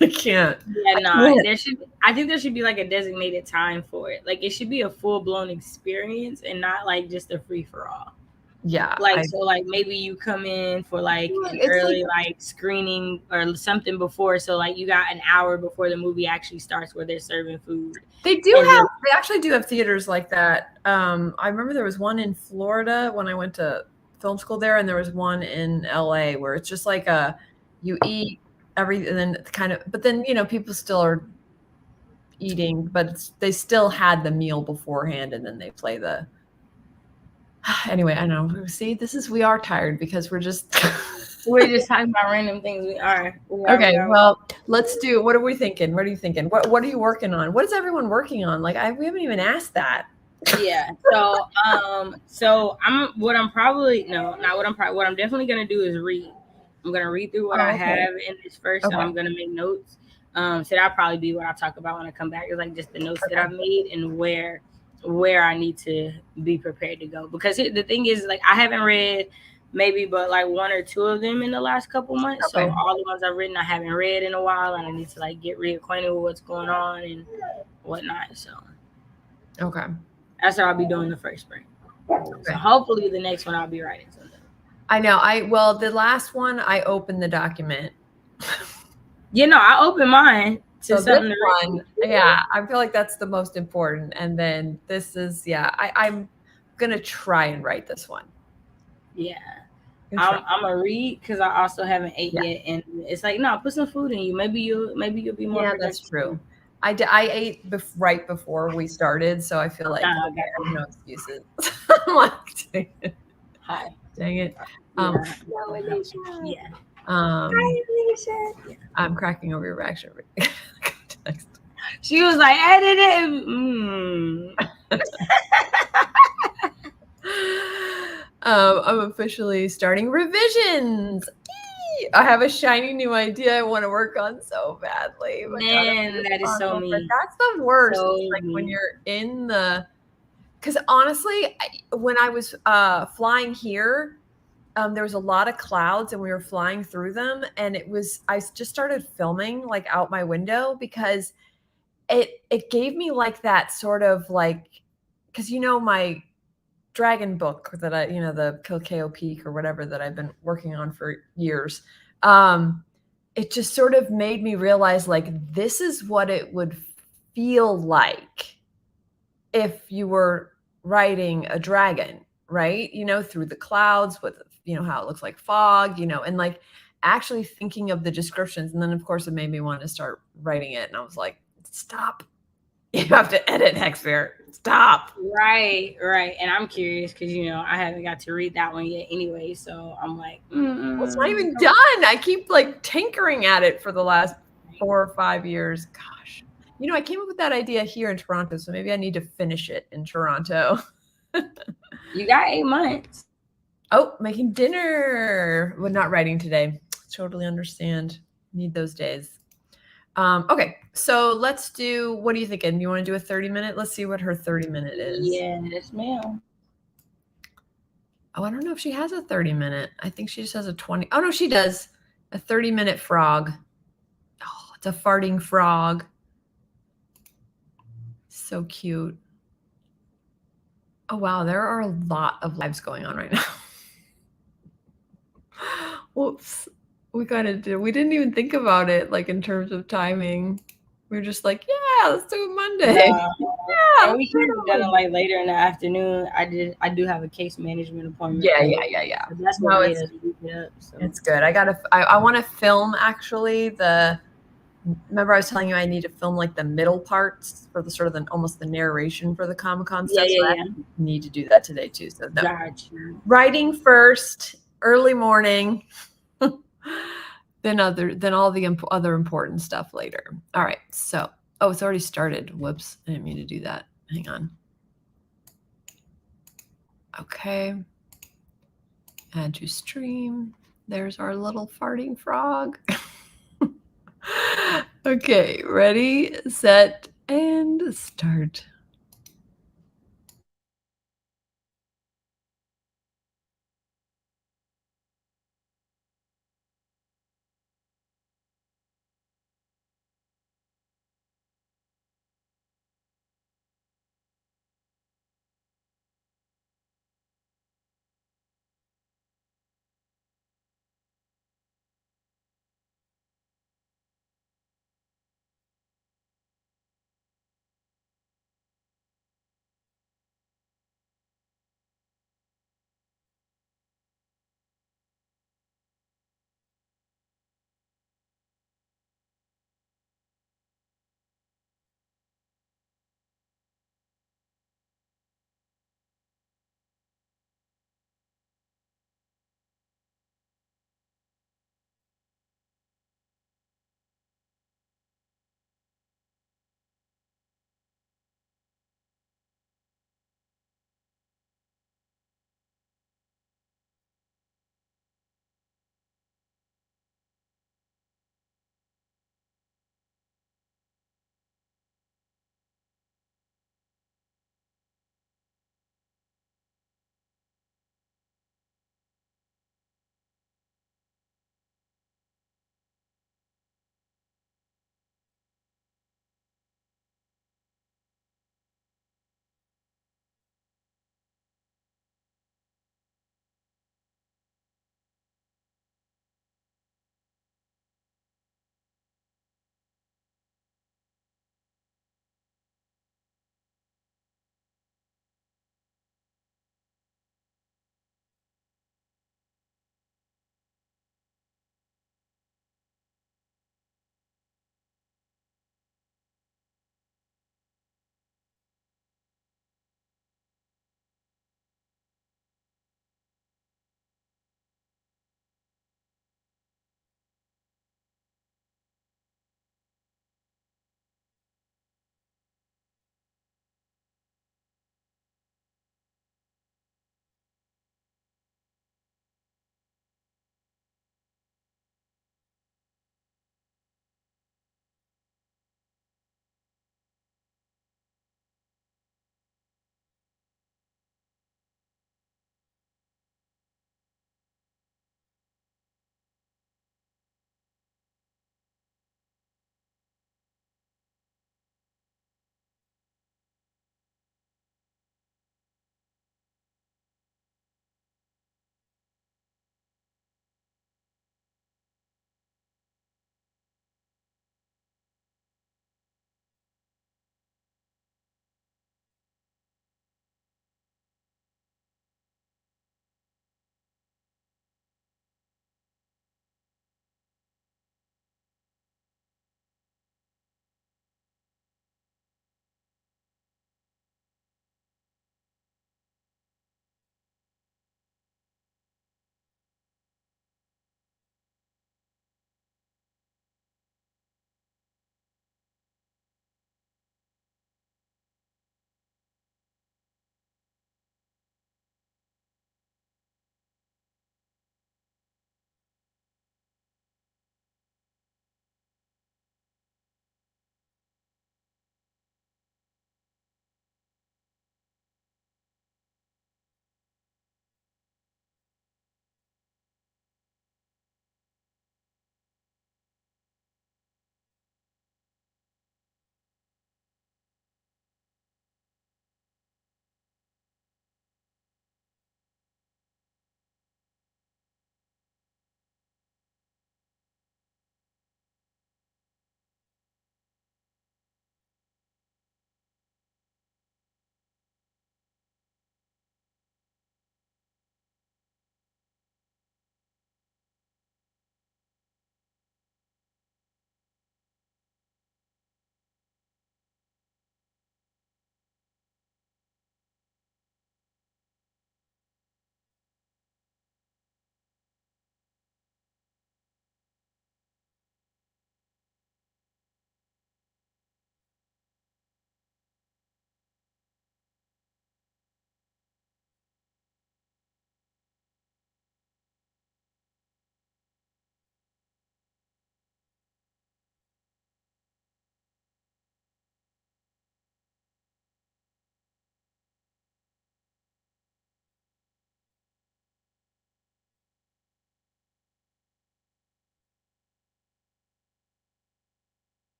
Speaker 2: can't.
Speaker 1: I think there should be like a designated time for it. Like it should be a full-blown experience and not like just a free-for-all.
Speaker 2: Yeah.
Speaker 1: So maybe you come in for like an early like screening or something before. So like you got an hour before the movie actually starts where they're serving food.
Speaker 2: They actually do have theaters like that. I remember there was one in Florida when I went to film school there, and there was one in LA where it's just like you eat everything and then kind of, but then, people still are eating, but they still had the meal beforehand and then they play the. Anyway, I know. See, we are tired because we're just
Speaker 1: talking about random things. We are.
Speaker 2: Okay, well, let's do. What are we thinking? What are you thinking? What are you working on? What is everyone working on? Like, we haven't even asked that.
Speaker 1: Yeah. So, what I'm definitely gonna do is read. I'm gonna read through what I have in this first, and I'm gonna make notes. So that'll probably be what I talk about when I come back. Is like just the notes that I've made and where where I need to be prepared to go. Because the thing is, like, I haven't read maybe but like one or two of them in the last couple months. So
Speaker 2: Okay.
Speaker 1: all the ones I've written, I haven't read in a while, and I need to like get reacquainted with what's going on and whatnot. So
Speaker 2: Okay.
Speaker 1: that's what I'll be doing the first spring. So
Speaker 2: Okay.
Speaker 1: hopefully the next one I'll be writing something.
Speaker 2: I know. Well, the last one I opened the document.
Speaker 1: You know, I opened mine to
Speaker 2: So this
Speaker 1: something to
Speaker 2: one,
Speaker 1: read.
Speaker 2: yeah, I feel like that's the most important. And then this is, yeah, I'm gonna try and write this one.
Speaker 1: Yeah.
Speaker 2: Gonna try.
Speaker 1: I'm a read because I also haven't ate
Speaker 2: Yeah.
Speaker 1: yet, and it's like, no, put some food in you. Maybe you'll be more
Speaker 2: Yeah, that's
Speaker 1: productive.
Speaker 2: true. I ate right before we started, so I feel like
Speaker 1: I
Speaker 2: okay,
Speaker 1: got
Speaker 2: I have
Speaker 1: you.
Speaker 2: no excuses. I'm like, dang it.
Speaker 1: Hi.
Speaker 2: Dang it.
Speaker 1: Yeah.
Speaker 2: No, Alicia.
Speaker 1: Yeah.
Speaker 2: Um,
Speaker 1: Hi, Alicia. Yeah.
Speaker 2: I'm cracking over your reaction.
Speaker 1: She was like, edit it. Mm.
Speaker 2: I'm officially starting revisions. I have a shiny new idea I want to work on so badly. My God, I'm
Speaker 1: Man, that is so
Speaker 2: responsible for it.
Speaker 1: me.
Speaker 2: That's the worst.
Speaker 1: So
Speaker 2: It's like when
Speaker 1: me.
Speaker 2: you're in the, because honestly, when I was flying here, there was a lot of clouds and we were flying through them, and I just started filming like out my window because it gave me like that sort of like, because my dragon book that the Kilkeo Peak or whatever that I've been working on for years, it just sort of made me realize like this is what it would feel like if you were riding a dragon, right? Through the clouds with how it looks like fog, and like actually thinking of the descriptions. And then of course it made me want to start writing it. And I was like, stop. You have to edit Hexfair. Stop.
Speaker 1: Right. And I'm curious because I haven't got to read that one yet anyway. So I'm like,
Speaker 2: It's not even done. I keep like tinkering at it for the last 4 or 5 years. Gosh. I came up with that idea here in Toronto, so maybe I need to finish it in Toronto.
Speaker 1: You got 8 months.
Speaker 2: Oh, making dinner. Well, not writing today. Totally understand. Need those days. Okay, so let's do, what are you thinking? You want to do a 30-minute? Let's see what her 30-minute is.
Speaker 1: Yes, ma'am.
Speaker 2: Oh, I don't know if she has a 30-minute. I think she just has a 20. Oh, no, she does. A 30-minute frog. Oh, it's a farting frog. So cute. Oh, wow. There are a lot of lives going on right now. Whoops. We didn't even think about it, like, in terms of timing. We were just like, yeah, let's do it Monday. Yeah.
Speaker 1: And we could have done it like later in the afternoon. I do have a case management appointment.
Speaker 2: Yeah.
Speaker 1: So that's what made us beat it up. So
Speaker 2: It's good. I want to film actually remember I was telling you I need to film like the middle parts for the sort of almost the narration for the Comic-Con stuff.
Speaker 1: Yeah.
Speaker 2: I need to do that today too. So
Speaker 1: Gotcha.
Speaker 2: Writing first, early morning, then all the other important stuff later. All right. So, it's already started. Whoops. I didn't mean to do that. Hang on. Okay. Add to stream. There's our little farting frog. Okay, ready, set, and start.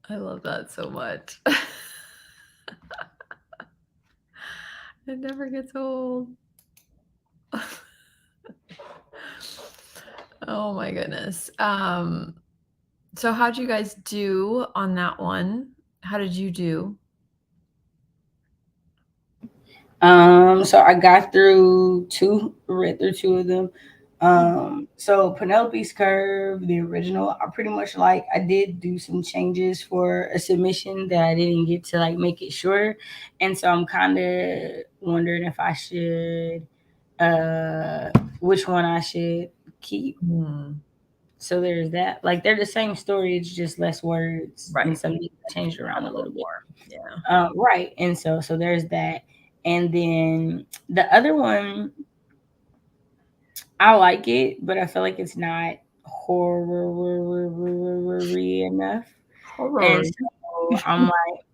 Speaker 2: I love that so much. It never gets old. Oh my goodness. So how'd you guys do on that one? How did you do?
Speaker 1: So I got through read through two of them. So Penelope's Curve, the original, I pretty much like. I did do some changes for a submission that I didn't get to like make it shorter, and so I'm kind of wondering if I should, uh, which one I should keep. So there's that. Like they're the same story, it's just less words
Speaker 2: Right.
Speaker 1: and some changed around a little bit.
Speaker 2: More. Yeah.
Speaker 1: Right. And so there's that. And then the other one, I like it, but I feel like it's not horror enough.
Speaker 2: Horror.
Speaker 1: And so I'm like,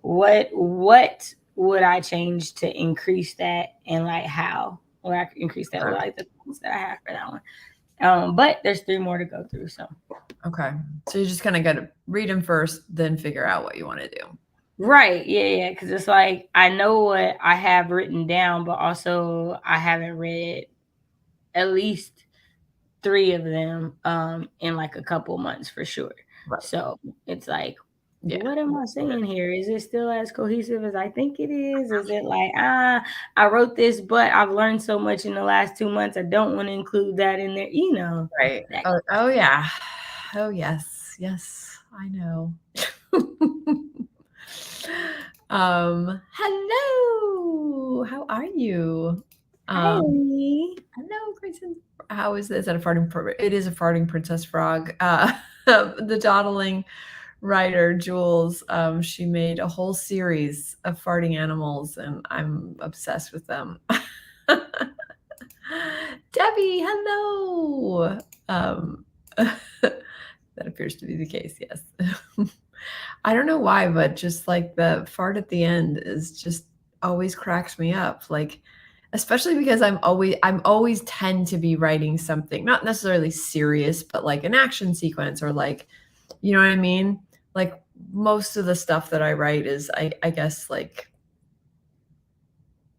Speaker 1: what would I change to increase that, and like how would I increase that? What like the things that I have for that one. But there's 3 more to go through. So
Speaker 2: okay, so you just kind of got to read them first, then figure out what you want to do.
Speaker 1: Right. Yeah. Because it's like I know what I have written down, but also I haven't read at least 3 of them in like a couple months for sure.
Speaker 2: Right.
Speaker 1: So it's like,
Speaker 2: Yeah.
Speaker 1: what am I saying here? Is it still as cohesive as I think it is? Is it like, I wrote this, but I've learned so much in the last 2 months, I don't want to include that in there, you know?
Speaker 2: Right. Oh yeah. Oh yes. Yes, I know. Hello. How are you?
Speaker 1: Hi.
Speaker 2: Hello, Grayson. How is this? At a farting? It is a farting princess frog. The dawdling writer Jules. She made a whole series of farting animals, and I'm obsessed with them. Debbie, hello. That appears to be the case. Yes. I don't know why, but just like the fart at the end is just always cracks me up. Like, especially because I'm always tend to be writing something, not necessarily serious, but like an action sequence or like, you know what I mean? Like most of the stuff that I write is, I guess, like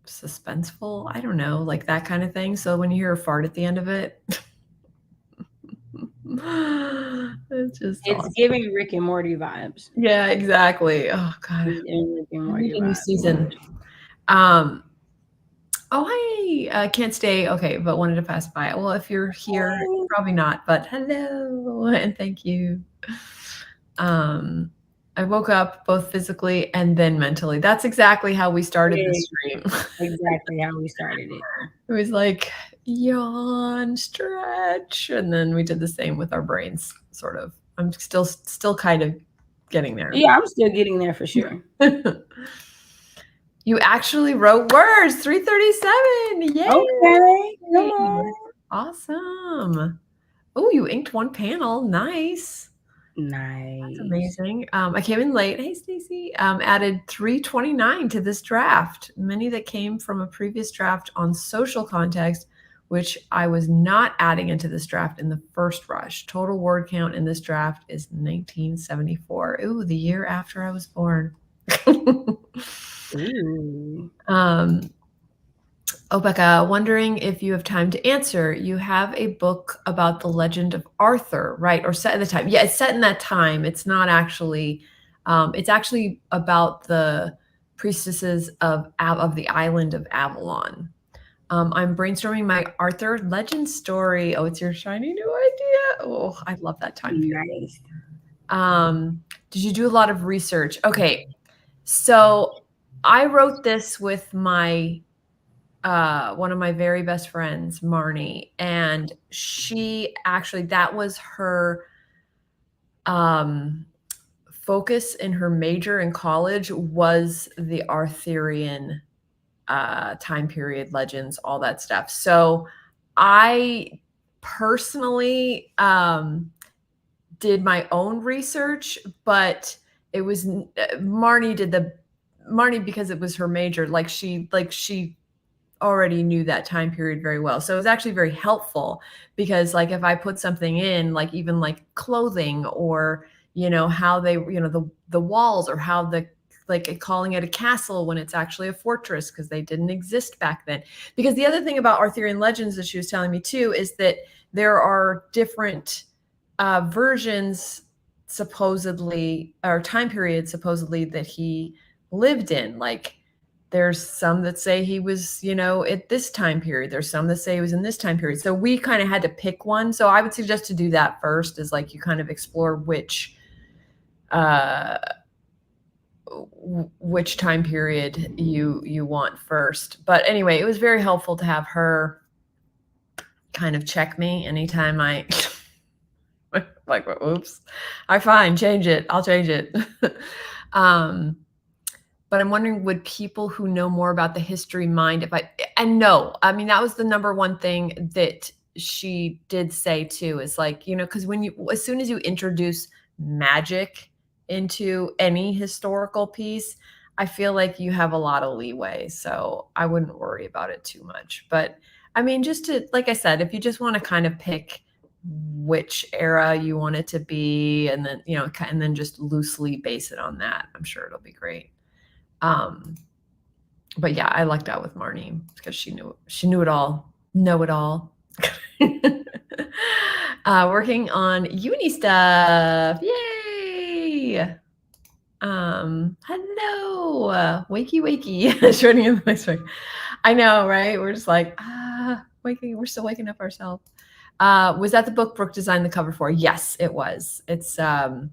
Speaker 2: suspenseful. I don't know, like that kind of thing. So when you hear a fart at the end of it, it's
Speaker 1: awesome. Giving Rick and Morty vibes.
Speaker 2: Yeah, exactly. Oh God,
Speaker 1: Rick and Morty
Speaker 2: a new
Speaker 1: vibes.
Speaker 2: season. Oh hi, can't stay. Okay, but wanted to pass by. Well, if you're here, probably not. But hello and thank you. I woke up both physically and then mentally. That's exactly how we started the stream.
Speaker 1: Exactly how we started it.
Speaker 2: It was like yawn, stretch, and then we did the same with our brains, sort of. I'm still kind of getting there.
Speaker 1: Yeah, I'm still getting there for sure.
Speaker 2: You actually wrote words. 337. Yay!
Speaker 1: Okay, come on.
Speaker 2: Awesome. Oh, you inked one panel. Nice.
Speaker 1: Nice.
Speaker 2: That's amazing. I came in late. Hey, Stacy. Added 329 to this draft. Many that came from a previous draft on social context, which I was not adding into this draft in the first rush. Total word count in this draft is 1974. Ooh, the year after I was born.
Speaker 1: Ooh.
Speaker 2: Oh, Becca, wondering if you have time to answer. You have a book about the legend of Arthur, right? Or set in the time. Yeah, it's set in that time. It's not actually, it's actually about the priestesses of the island of Avalon. I'm brainstorming my Arthur legend story. Oh, it's your shiny new idea. Oh, I love that time period. Nice. Did you do a lot of research? Okay. So I wrote this with my one of my very best friends, Marnie, and she actually, that was her focus in her major in college, was the Arthurian time period, legends, all that stuff. So I personally did my own research, but it was Marnie because it was her major. Like she already knew that time period very well. So it was actually very helpful because like if I put something in, like even like clothing or, how they, the walls, or how like calling it a castle when it's actually a fortress, because they didn't exist back then. Because the other thing about Arthurian legends that she was telling me too is that there are different versions, supposedly, or time periods supposedly, that he lived in. Like, there's some that say he was, at this time period. There's some that say he was in this time period. So we kind of had to pick one. So I would suggest to do that first, is like you kind of explore which time period you want first. But anyway, it was very helpful to have her kind of check me anytime I like, oops, fine, change it. I'll change it. But I'm wondering, would people who know more about the history mind no, I mean, that was the number one thing that she did say too, is like, because as soon as you introduce magic into any historical piece, I feel like you have a lot of leeway. So I wouldn't worry about it too much. But I mean, just to, like I said, if you just want to kind of pick which era you want it to be, and then, and then just loosely base it on that, I'm sure it'll be great. But yeah, I lucked out with Marnie because she knew it all, know it all. Working on uni stuff. Yay! Hello, wakey. Joining in the next week. I know, right? We're just like, waking. We're still waking up ourselves. Was that the book Brooke designed the cover for? Yes, it was. It's Anna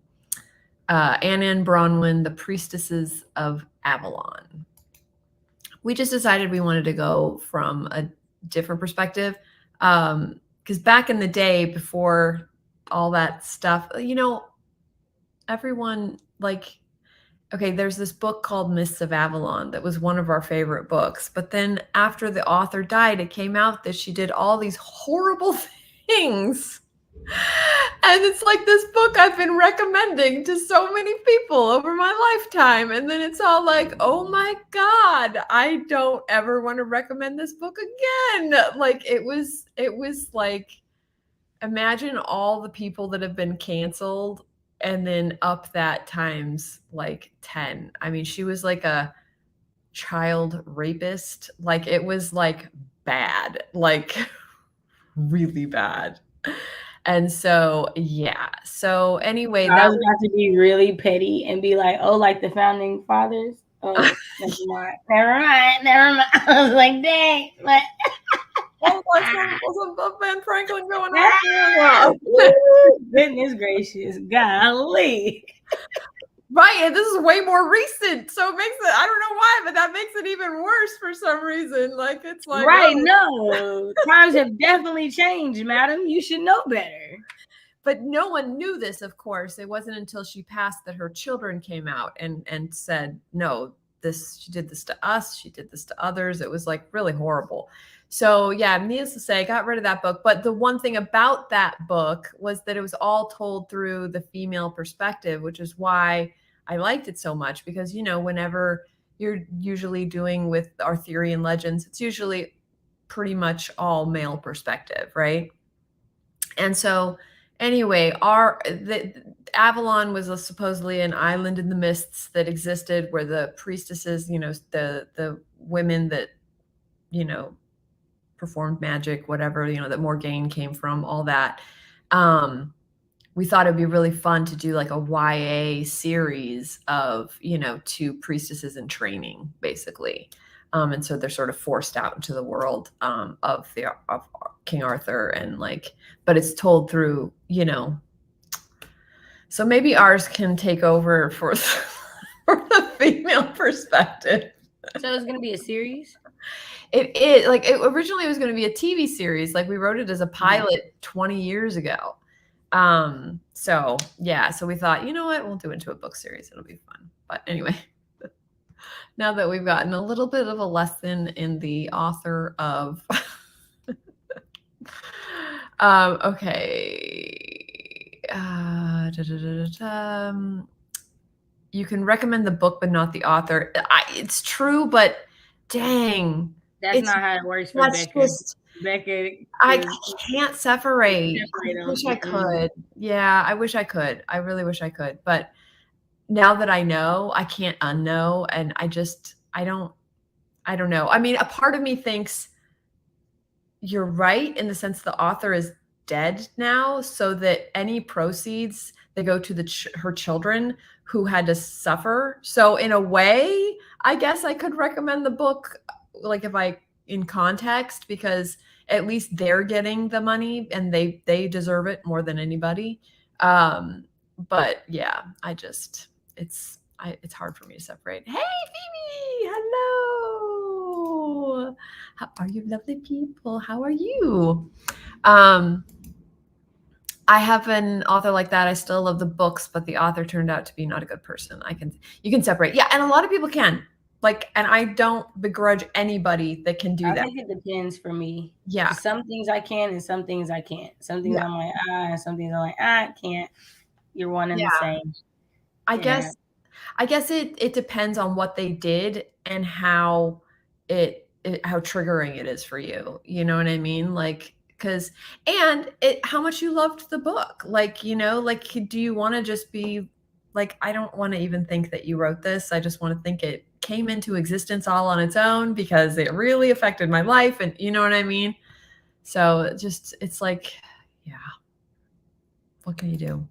Speaker 2: and Bronwyn, The Priestesses of Avalon. We just decided we wanted to go from a different perspective. Because back in the day, before all that stuff, everyone, like, okay, there's this book called Mists of Avalon that was one of our favorite books. But then after the author died, it came out that she did all these horrible things. And it's like this book I've been recommending to so many people over my lifetime. And then it's all like, oh my God, I don't ever want to recommend this book again. Like, it was like, imagine all the people that have been canceled and then up that times like 10. I mean, she was like a child rapist. Like, it was like bad, like really bad. And so, yeah. So anyway,
Speaker 1: I was about to be really petty and be like, oh, like the founding fathers. Oh, never mind. I was like, dang. Like,
Speaker 2: was Ben Franklin going on?
Speaker 1: Goodness gracious. Golly.
Speaker 2: Right, and this is way more recent, so it makes it, I don't know why, but that makes it even worse for some reason. Like, it's like,
Speaker 1: right, no, times have definitely changed, madam. You should know better.
Speaker 2: But no one knew this, of course. It wasn't until she passed that her children came out and said, no, she did this to us, she did this to others. It was like really horrible. So yeah, needless to say, I got rid of that book. But the one thing about that book was that it was all told through the female perspective, which is why I liked it so much, because, whenever you're usually doing with Arthurian legends, it's usually pretty much all male perspective, right? And so anyway, Avalon was supposedly an island in the mists that existed, where the priestesses, the women that, performed magic, whatever, that Morgaine came from, all that. We thought it'd be really fun to do like a YA series of, two priestesses in training, basically. And so they're sort of forced out into the world of King Arthur, and like, but it's told through, so maybe ours can take over for the female perspective.
Speaker 1: So it's going to be a series?
Speaker 2: It is. Like, originally it was going to be a TV series. Like, we wrote it as a pilot 20 years ago. So yeah, so we thought, you know what, we'll do it into a book series. It'll be fun. But anyway, now that we've gotten a little bit of a lesson in the author of, okay. You can recommend the book, but not the author. It's true, but dang,
Speaker 1: That's not how it works for
Speaker 2: That's
Speaker 1: Becca.
Speaker 2: just
Speaker 1: Becca
Speaker 2: I
Speaker 1: is
Speaker 2: can't separate.
Speaker 1: separate
Speaker 2: I
Speaker 1: them.
Speaker 2: wish I could. Yeah, I wish I could. I really wish I could. But now that I know, I can't unknow. And I don't know. I mean, a part of me thinks you're right in the sense the author is dead now, so that any proceeds that go to her children who had to suffer. So in a way, I guess I could recommend the book, like if I in context, because at least they're getting the money and they deserve it more than anybody. But yeah, it's hard for me to separate. Hey, Phoebe, hello. How are you, lovely people? How are you? I have an author like that. I still love the books, but the author turned out to be not a good person. You can separate. Yeah, and a lot of people can. And I don't begrudge anybody that can do that.
Speaker 1: I think it depends for me.
Speaker 2: Yeah.
Speaker 1: Some things I can and some things I can't. Some things I'm like, and some things I'm like, I can't. You're one and the same.
Speaker 2: I guess it depends on what they did and how how triggering it is for you. You know what I mean? How much you loved the book. Do you want to just be I don't want to even think that you wrote this. I just want to think it came into existence all on its own because it really affected my life. And you know what I mean? So yeah, what can you do?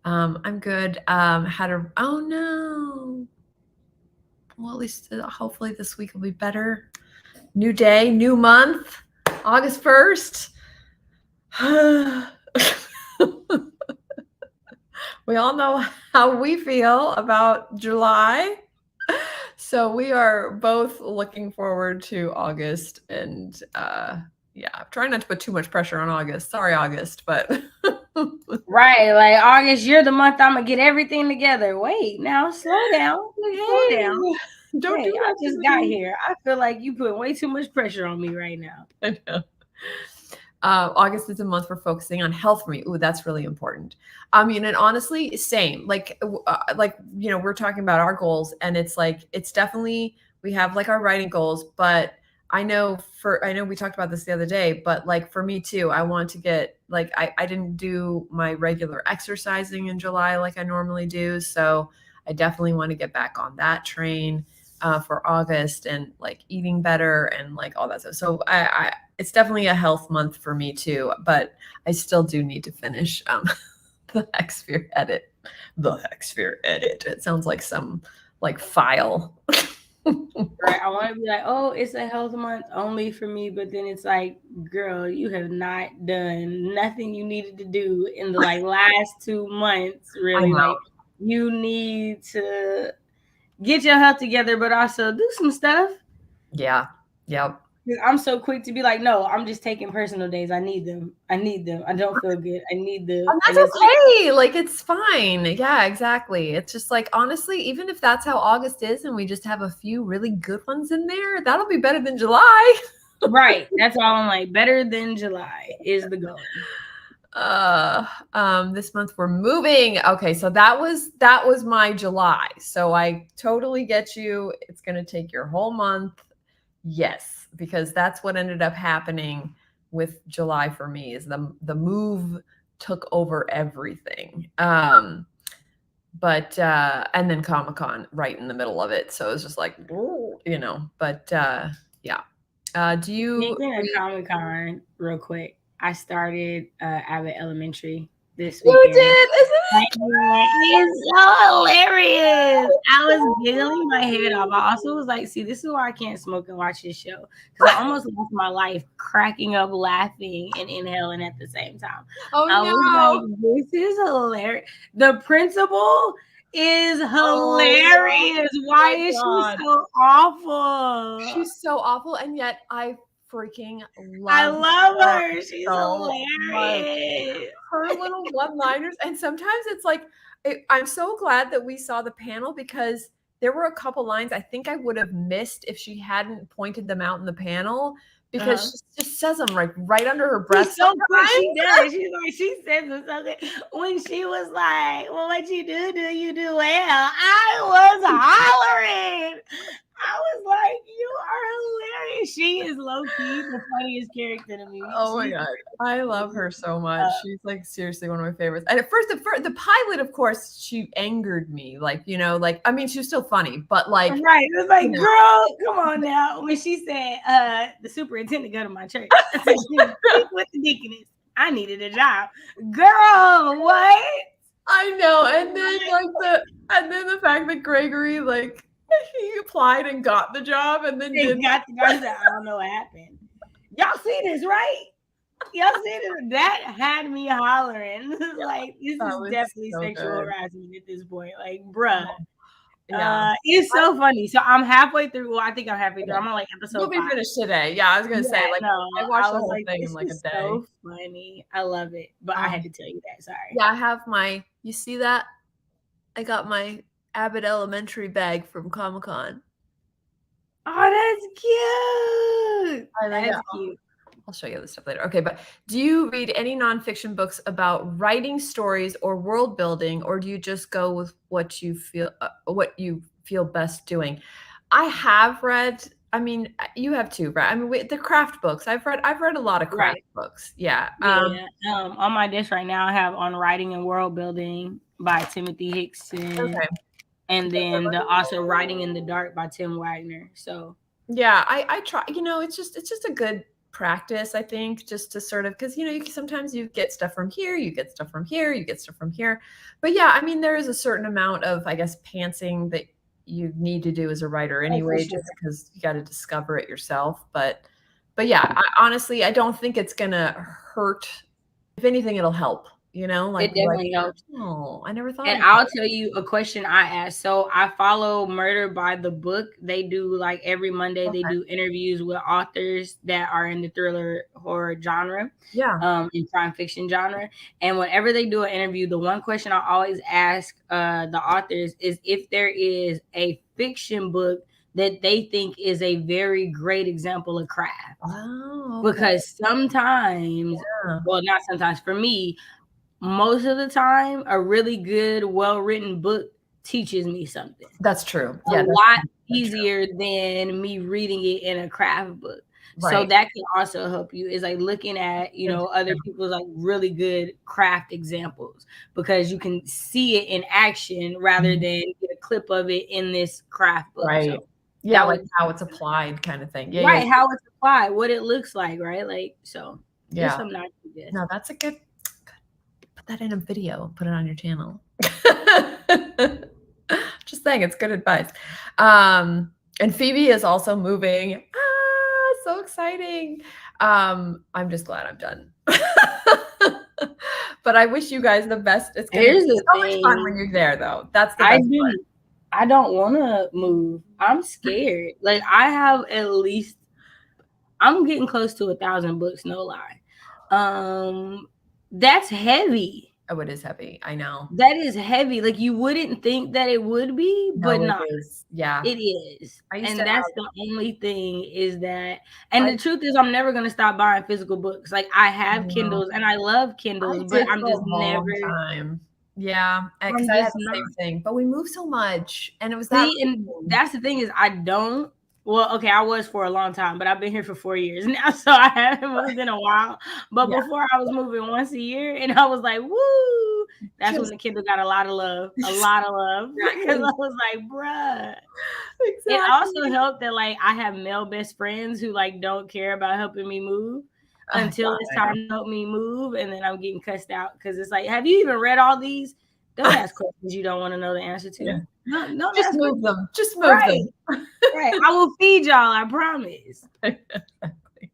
Speaker 2: I'm good. Oh no. Well, at least hopefully this week will be better. New day, new month, August 1st. We all know how we feel about July. So we are both looking forward to August and I'm trying not to put too much pressure on August. Sorry, August, but
Speaker 1: right, like August, you're the month I'm gonna get everything together. Wait, now slow down. Slow down.
Speaker 2: Don't do that.
Speaker 1: I just got here. I feel like you put way too much pressure on me right now.
Speaker 2: I know. August is a month for focusing on health for me. Ooh, that's really important. I mean, and honestly, same. We're talking about our goals, and it's definitely we have our writing goals, but I know we talked about this the other day, but for me too, I want to get I didn't do my regular exercising in July like I normally do, so I definitely want to get back on that train for August and eating better and all that stuff. So it's definitely a health month for me too, but I still do need to finish the Hexsphere edit. The Hexsphere edit. It sounds like some file.
Speaker 1: Right. I want to be oh, it's a health month only for me, but then it's girl, you have not done nothing you needed to do in the last 2 months, really. You need to get your health together, but also do some stuff.
Speaker 2: Yeah. Yep.
Speaker 1: I'm so quick to be no, I'm just taking personal days. I need them. I don't feel good. I need them.
Speaker 2: And that's okay. It's fine. Yeah, exactly. It's just honestly, even if that's how August is and we just have a few really good ones in there, that'll be better than July.
Speaker 1: Right. That's all I'm better than July is the goal.
Speaker 2: This month we're moving. Okay, so that was my July. So I totally get you. It's gonna take your whole month. Yes, because that's what ended up happening with July for me is the move took over everything. And then Comic-Con right in the middle of it. So it was just but yeah. Do you
Speaker 1: Speaking of Comic-Con real quick, I started Abbott Elementary this weekend.
Speaker 2: You did? Isn't it?
Speaker 1: It's so hilarious. I was giggling my head off. I also was see, this is why I can't smoke and watch this show. Because I almost lost my life cracking up, laughing, and inhaling at the same time.
Speaker 2: Oh,
Speaker 1: I was this is hilarious. The principal is hilarious. Why is she so awful?
Speaker 2: She's so awful, and yet I freaking
Speaker 1: love her. She's hilarious.
Speaker 2: Her little one-liners, and sometimes it's I'm so glad that we saw the panel because there were a couple lines I think I would have missed if she hadn't pointed them out in the panel because she just says them right under her breath.
Speaker 1: She's so quick. She does. She says something when she was well, what you do you do well. I was hollering. I was like, you are hilarious. She is low key the funniest character to me.
Speaker 2: Oh my
Speaker 1: She's
Speaker 2: god, I love her so much. She's like seriously one of my favorites. And at first, the pilot, of course, she angered me. Like, you know, like I mean, she was still funny, but like,
Speaker 1: right. It was like,
Speaker 2: you know,
Speaker 1: girl, come on now. When she said, the superintendent go to my church, I said, speak with the deaconess. I needed a job. Girl, what?
Speaker 2: I know. And then the fact that Gregory, like, he applied and got the job and then
Speaker 1: They got the guy that I don't know what happened. Y'all see this, right? Y'all see this? That had me hollering. Like, this is definitely
Speaker 2: so
Speaker 1: sexual
Speaker 2: good.
Speaker 1: harassment at this point. Like, bruh.
Speaker 2: Yeah.
Speaker 1: It's so funny. So I'm halfway through. Well, I think I'm halfway through. I'm on like episode
Speaker 2: You'll be
Speaker 1: 5.
Speaker 2: finished today. Yeah, I was gonna say, like, I watched the whole
Speaker 1: like,
Speaker 2: thing in
Speaker 1: this
Speaker 2: like a
Speaker 1: is
Speaker 2: day.
Speaker 1: so funny. I love it. But I had to tell you that. Sorry.
Speaker 2: Yeah, I have my. You see that? I got my Abbott Elementary bag from Comic-Con.
Speaker 1: Oh, that's cute. That's cute.
Speaker 2: I'll show you this stuff later. Okay, but do you read any nonfiction books about writing stories or world building, or do you just go with what you feel best doing? I have read. I mean, you have too, right? I mean, the craft books. I've read a lot of craft books. Yeah.
Speaker 1: On my desk right now, I have On Writing and World Building by Timothy Hickson.
Speaker 2: Okay.
Speaker 1: And then also Writing in the Dark by Tim Wagner. So
Speaker 2: yeah, I try. You know, it's just a good practice, I think, just to sort of, because you know, sometimes you get stuff from here, you get stuff from here, you get stuff from here. But yeah, I mean, there is a certain amount of, I guess, pantsing that you need to do as a writer anyway, just because you got to discover it yourself. But yeah, honestly, I don't think it's gonna hurt. If anything, it'll help. You know, like
Speaker 1: it definitely helps.
Speaker 2: Oh, I never thought.
Speaker 1: And I'll tell you a question I asked. So I follow Murder by the Book. They do like every Monday. They do interviews with authors that are in the thriller horror genre.
Speaker 2: Yeah.
Speaker 1: In crime fiction genre. And whenever they do an interview, the one question I always ask the authors is if there is a fiction book that they think is a very great example of craft.
Speaker 2: Oh,
Speaker 1: okay. Because sometimes, well, not sometimes, for me, most of the time, a really good, well-written book teaches me something.
Speaker 2: That's true.
Speaker 1: A lot easier than me reading it in a craft book. Right. So that can also help you, is like looking at, you know, other people's like really good craft examples, because you can see it in action rather than get a clip of it in this craft book.
Speaker 2: Right.
Speaker 1: So
Speaker 2: yeah, like how it's applied kind of thing. Yeah.
Speaker 1: Right. Yeah. How it's applied, what it looks like, right? Like, so
Speaker 2: yeah.
Speaker 1: Something I do this.
Speaker 2: No, that's a good. That in a video and put it on your channel. Just saying, it's good advice. And Phoebe is also moving. So exciting. I'm just glad I'm done. But I wish you guys the best. It's gonna be so much fun when you're there, though. That's the best part.
Speaker 1: I don't want to move. I'm scared. Like, I have at least, I'm getting close to 1,000 books, no lie. That's heavy.
Speaker 2: Oh, it is heavy. I know.
Speaker 1: That is heavy. Like, you wouldn't think that it would be, but no.
Speaker 2: It is. Yeah.
Speaker 1: It is. And that's the only thing is that, and the truth is, I'm never going to stop buying physical books. Like, I have Kindles and I love Kindles, but I'm just never.
Speaker 2: Yeah. Because I had the same thing. But we move so much. And it was that.
Speaker 1: And that's the thing is, I don't. Well, okay, I was for a long time, but I've been here for 4 years now, so I haven't moved in a while. But before, I was moving once a year, and I was like, woo! That's when the Kindle got a lot of love, because I was like, bruh. Exactly. It also helped that, like, I have male best friends who, like, don't care about helping me move until it's time to help me move, and then I'm getting cussed out because it's like, have you even read all these? Don't ask questions you don't want to know the answer to.
Speaker 2: Yeah.
Speaker 1: No,
Speaker 2: just move them. Just move them.
Speaker 1: Right. I will feed y'all, I promise.
Speaker 2: Exactly.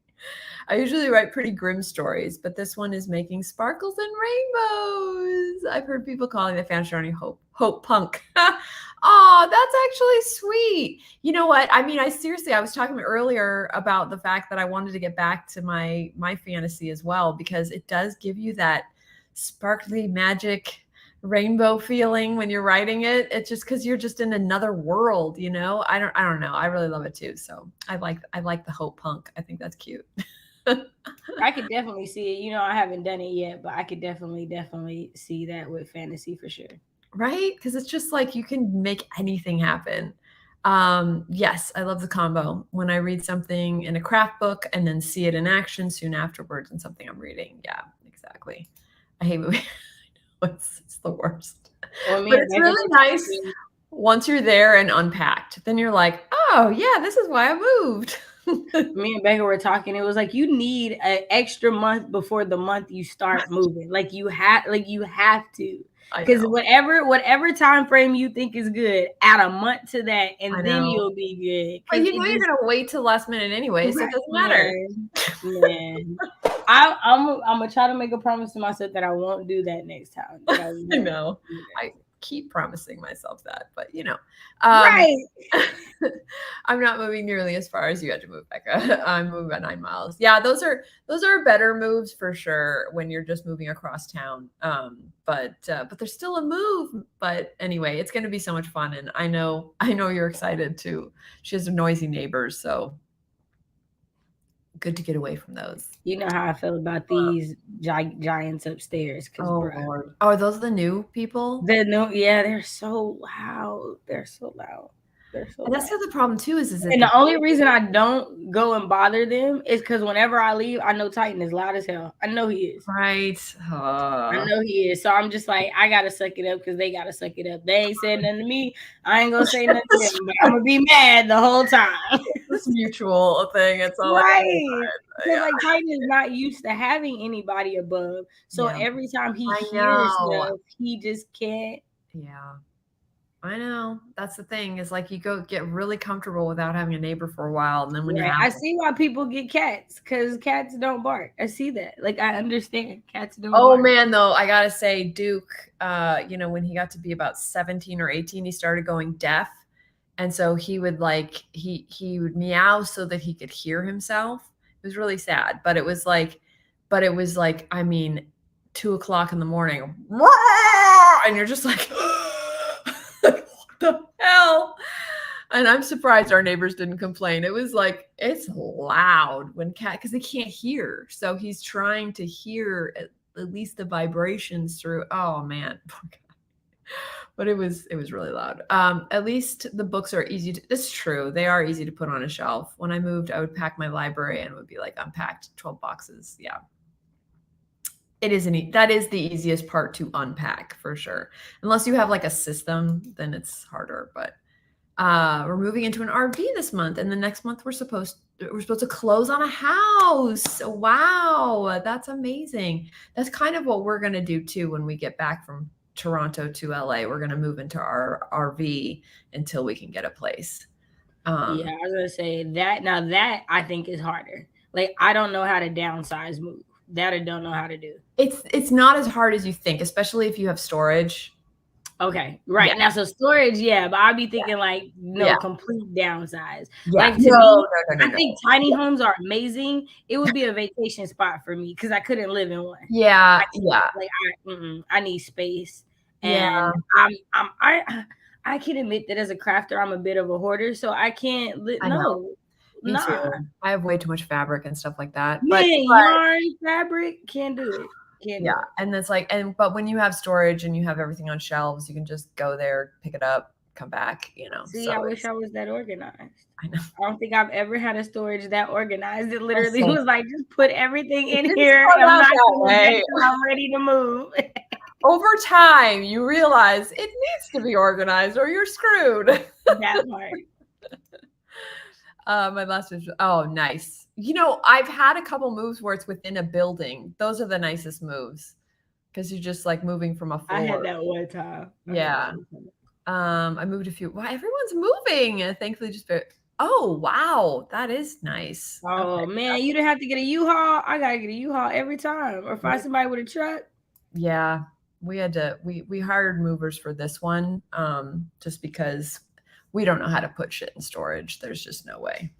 Speaker 2: I usually write pretty grim stories, but this one is making sparkles and rainbows. I've heard people calling the fan journey hope punk. Oh, that's actually sweet. You know what? I mean, I was talking earlier about the fact that I wanted to get back to my fantasy as well, because it does give you that sparkly magic rainbow feeling when you're writing it. It's just because you're just in another world, you know. I don't know. I really love it too. So I like the hope punk. I think that's cute.
Speaker 1: I could definitely see it. You know, I haven't done it yet, but I could definitely see that with fantasy for sure.
Speaker 2: Right? Because it's just like you can make anything happen. Yes, I love the combo. When I read something in a craft book and then see it in action soon afterwards in something I'm reading. Yeah, exactly. I hate moving. It's the worst.
Speaker 1: Well, me
Speaker 2: But
Speaker 1: and
Speaker 2: it's
Speaker 1: Becca
Speaker 2: really
Speaker 1: were
Speaker 2: nice
Speaker 1: talking.
Speaker 2: once you're there and unpacked. Then you're like, oh yeah, this is why I moved.
Speaker 1: Me and Becca were talking. It was like you need an extra month before the month you start moving. Like you have to.
Speaker 2: I
Speaker 1: Because
Speaker 2: know.
Speaker 1: whatever time frame you think is good, add a month to that,
Speaker 2: I
Speaker 1: and then
Speaker 2: know.
Speaker 1: you'll be good.
Speaker 2: But
Speaker 1: Because
Speaker 2: you know
Speaker 1: it
Speaker 2: you're
Speaker 1: just
Speaker 2: gonna wait till last minute anyway, so it doesn't matter.
Speaker 1: man. I'm gonna try to make a promise to myself that I won't do that next time. That I
Speaker 2: I
Speaker 1: won't
Speaker 2: know.
Speaker 1: do that.
Speaker 2: I keep promising myself that, but
Speaker 1: Right.
Speaker 2: I'm not moving nearly as far as you had to move, Becca. I'm moving about 9 miles. Yeah, those are better moves for sure when you're just moving across town. But there's still a move. But anyway, it's going to be so much fun, and I know you're excited too. She has noisy neighbors, so good to get away from those.
Speaker 1: You know how I feel about these giants upstairs. Because,
Speaker 2: Oh
Speaker 1: bruh,
Speaker 2: Lord, are those the new people?
Speaker 1: they're so loud. They're so loud. They're so
Speaker 2: And that's
Speaker 1: loud.
Speaker 2: the other problem too. Is it
Speaker 1: And
Speaker 2: the
Speaker 1: the only reason I don't go and bother them is because whenever I leave, I know Titan is loud as hell. I know he is.
Speaker 2: right?
Speaker 1: I know he is. So I'm just like, I gotta suck it up because they gotta suck it up. They ain't saying nothing to me. I ain't gonna say nothing to them, but I'm gonna be mad the whole time.
Speaker 2: This mutual thing. It's all
Speaker 1: Right. Because
Speaker 2: yeah.
Speaker 1: like Titan is not used to having anybody above. So
Speaker 2: Yeah.
Speaker 1: every time he
Speaker 2: I
Speaker 1: hears
Speaker 2: know.
Speaker 1: stuff, he just can't.
Speaker 2: Yeah. I know. That's the thing, is like you go get really comfortable without having a neighbor for a while. And then when you
Speaker 1: Right.
Speaker 2: have
Speaker 1: I see why people get cats because cats don't bark. I see that. Like I understand cats don't
Speaker 2: oh
Speaker 1: bark.
Speaker 2: man, though, I gotta say, Duke, when he got to be about 17 or 18, he started going deaf. And so he would he would meow so that he could hear himself. It was really sad, but it was like, I mean, 2 o'clock in the morning, and you're just like, what the hell? And I'm surprised our neighbors didn't complain. It was like, it's loud when because they can't hear. So he's trying to hear at least the vibrations through. Oh man. But it was really loud. At least the books are easy to, it's true. They are easy to put on a shelf. When I moved, I would pack my library and it would be like unpacked 12 boxes. Yeah. It isn't, that is the easiest part to unpack for sure. Unless you have like a system, then it's harder. But we're moving into an RV this month, and the next month we're supposed to close on a house. Wow, that's amazing. That's kind of what we're gonna do too when we get back from Toronto to LA. We're gonna move into our RV until we can get a place.
Speaker 1: Yeah, I was gonna say that. Now that I think is harder. Like I don't know how to downsize move. That I don't know how to do.
Speaker 2: It's not as hard as you think, especially if you have storage.
Speaker 1: Okay, right
Speaker 2: Yeah.
Speaker 1: now, so storage, yeah, but I'll be thinking like
Speaker 2: Yeah.
Speaker 1: complete downsize.
Speaker 2: Yeah.
Speaker 1: Like to me,
Speaker 2: No.
Speaker 1: I think tiny homes are amazing. It would be a vacation spot for me because I couldn't live in one.
Speaker 2: Yeah.
Speaker 1: I
Speaker 2: Yeah.
Speaker 1: like I need space,
Speaker 2: Yeah.
Speaker 1: and I can admit that as a crafter, I'm a bit of a hoarder, so I can't.
Speaker 2: I know. Me
Speaker 1: Nah.
Speaker 2: too. I have way too much fabric and stuff like that.
Speaker 1: Man,
Speaker 2: But
Speaker 1: yarn, fabric, can't do it. Can't do
Speaker 2: yeah,
Speaker 1: it.
Speaker 2: and it's like, but when you have storage and you have everything on shelves, you can just go there, pick it up, come back,
Speaker 1: See,
Speaker 2: so
Speaker 1: I wish I was that organized.
Speaker 2: I know.
Speaker 1: I don't think I've ever had a storage that organized. It literally
Speaker 2: Same.
Speaker 1: was like, just put everything in
Speaker 2: didn't
Speaker 1: here.
Speaker 2: start
Speaker 1: I'm
Speaker 2: out
Speaker 1: not
Speaker 2: that
Speaker 1: gonna
Speaker 2: way.
Speaker 1: wait till I'm ready to move.
Speaker 2: Over time, you realize it needs to be organized or you're screwed.
Speaker 1: That part.
Speaker 2: My last was, oh, nice. I've had a couple moves where it's within a building. Those are the nicest moves because you're just like moving from a floor.
Speaker 1: I had that one time.
Speaker 2: Yeah. I moved a few. Wow, everyone's moving. Thankfully, just oh wow, that is nice.
Speaker 1: Oh
Speaker 2: Okay.
Speaker 1: man, you didn't have to get a U-Haul. I gotta get a U-Haul every time, or find somebody with a truck.
Speaker 2: Yeah, we had to. We hired movers for this one, just because we don't know how to put shit in storage. There's just no way.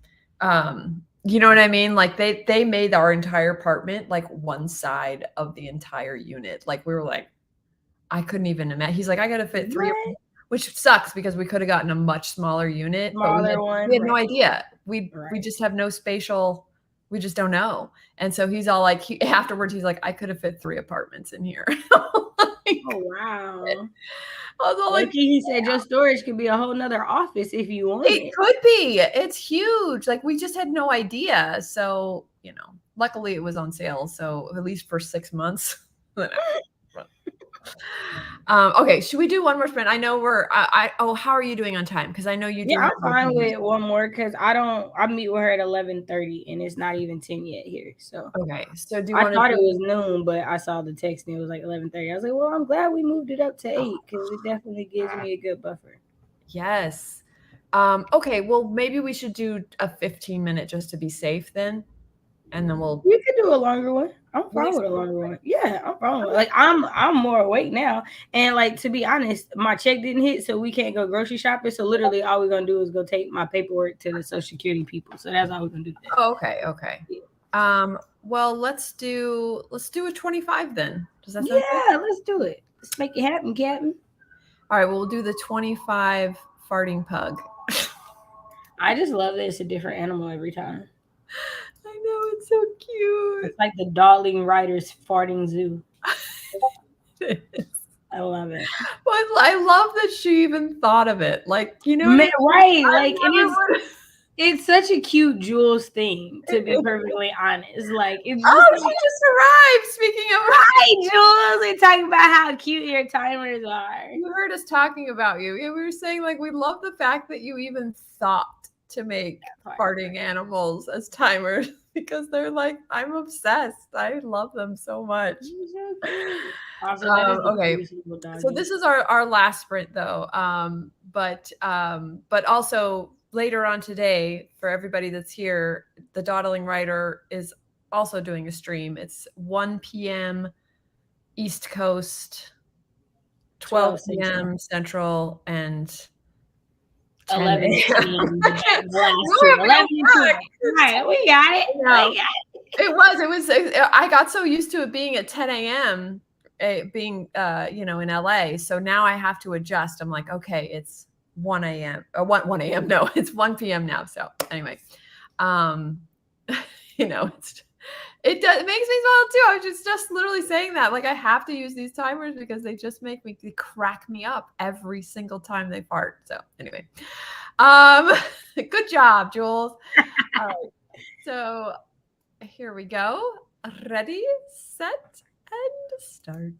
Speaker 2: You know what I mean? Like they made our entire apartment like one side of the entire unit. Like we were like, I couldn't even imagine. He's like, I got to fit three.
Speaker 1: What?
Speaker 2: Which sucks because we could have gotten a much smaller unit, but we had no idea. We just have no spatial. We just don't know. And so he's all like, afterwards, he's like, I could have fit 3 apartments in here.
Speaker 1: Oh wow.
Speaker 2: I was all like,
Speaker 1: Lucky he said your storage could be a whole nother office if you want
Speaker 2: it
Speaker 1: it.
Speaker 2: could be. It's huge. Like we just had no idea. So, luckily it was on sale. So at least for 6 months. Okay, should we do one more sprint? I know how are you doing on time? Because I know you do
Speaker 1: Yeah,
Speaker 2: have
Speaker 1: I'm
Speaker 2: more
Speaker 1: fine
Speaker 2: time.
Speaker 1: with one more because I meet with her at 11:30 and it's not even 10 yet here. So
Speaker 2: Okay, so do you
Speaker 1: I
Speaker 2: want to
Speaker 1: thought it
Speaker 2: do?
Speaker 1: was noon, but I saw the text and it was like 11:30. I was like, well, I'm glad we moved it up to 8 because it definitely gives me a good buffer.
Speaker 2: Yes. Okay, well, maybe we should do a 15-minute just to be safe then. And then we'll.
Speaker 1: We could do a longer one. I'm
Speaker 2: You think
Speaker 1: fine with a
Speaker 2: so?
Speaker 1: longer one. Yeah, I'm fine with it. Like I'm more awake now. And like to be honest, my check didn't hit, so we can't go grocery shopping. So literally all we're gonna do is go take my paperwork to the Social Security people. So that's all we're gonna do today.
Speaker 2: Oh, okay.
Speaker 1: Yeah.
Speaker 2: Well, let's do a 25 then. Does that sound good?
Speaker 1: Yeah, let's do it. Let's make it happen, Captain.
Speaker 2: All right, we'll do the 25 farting pug.
Speaker 1: I just love that it's a different animal every time.
Speaker 2: I know, it's so cute.
Speaker 1: It's like the Darling Writers farting zoo. I love it.
Speaker 2: But I love that she even thought of it. Like, what I mean?
Speaker 1: Right.
Speaker 2: I
Speaker 1: Like
Speaker 2: never would.
Speaker 1: it's such a cute Jules thing, to be perfectly honest. Like it's just
Speaker 2: Oh,
Speaker 1: like,
Speaker 2: she just arrived. Speaking of,
Speaker 1: hi Jules, we're talking about how cute your timers are.
Speaker 2: you heard us talking about you. Yeah, we were saying like we love the fact that you even thought to make farting animals as timers because they're like, I'm obsessed. I love them so much.
Speaker 1: Also, that is the
Speaker 2: Okay,
Speaker 1: cutest little doggy.
Speaker 2: so this is our last sprint though. But also later on today, for everybody that's here, the Dawdling Writer is also doing a stream. It's 1 p.m. East Coast, 12 p.m. Central, and
Speaker 1: 11
Speaker 2: 10
Speaker 1: p.m. The last two. 11 and 12. Right, we got it.
Speaker 2: No.
Speaker 1: We got it.
Speaker 2: It was. I got so used to it being at 10 a.m. Being in LA, so now I have to adjust. I'm like, okay, it's 1 a.m. or 1 a.m. No, it's 1 p.m. now. So anyway, it makes me smile too. I was just literally saying that. Like I have to use these timers because they just they crack me up every single time they fart. So anyway, good job, Jules. All right, so here we go. Ready, set, and start.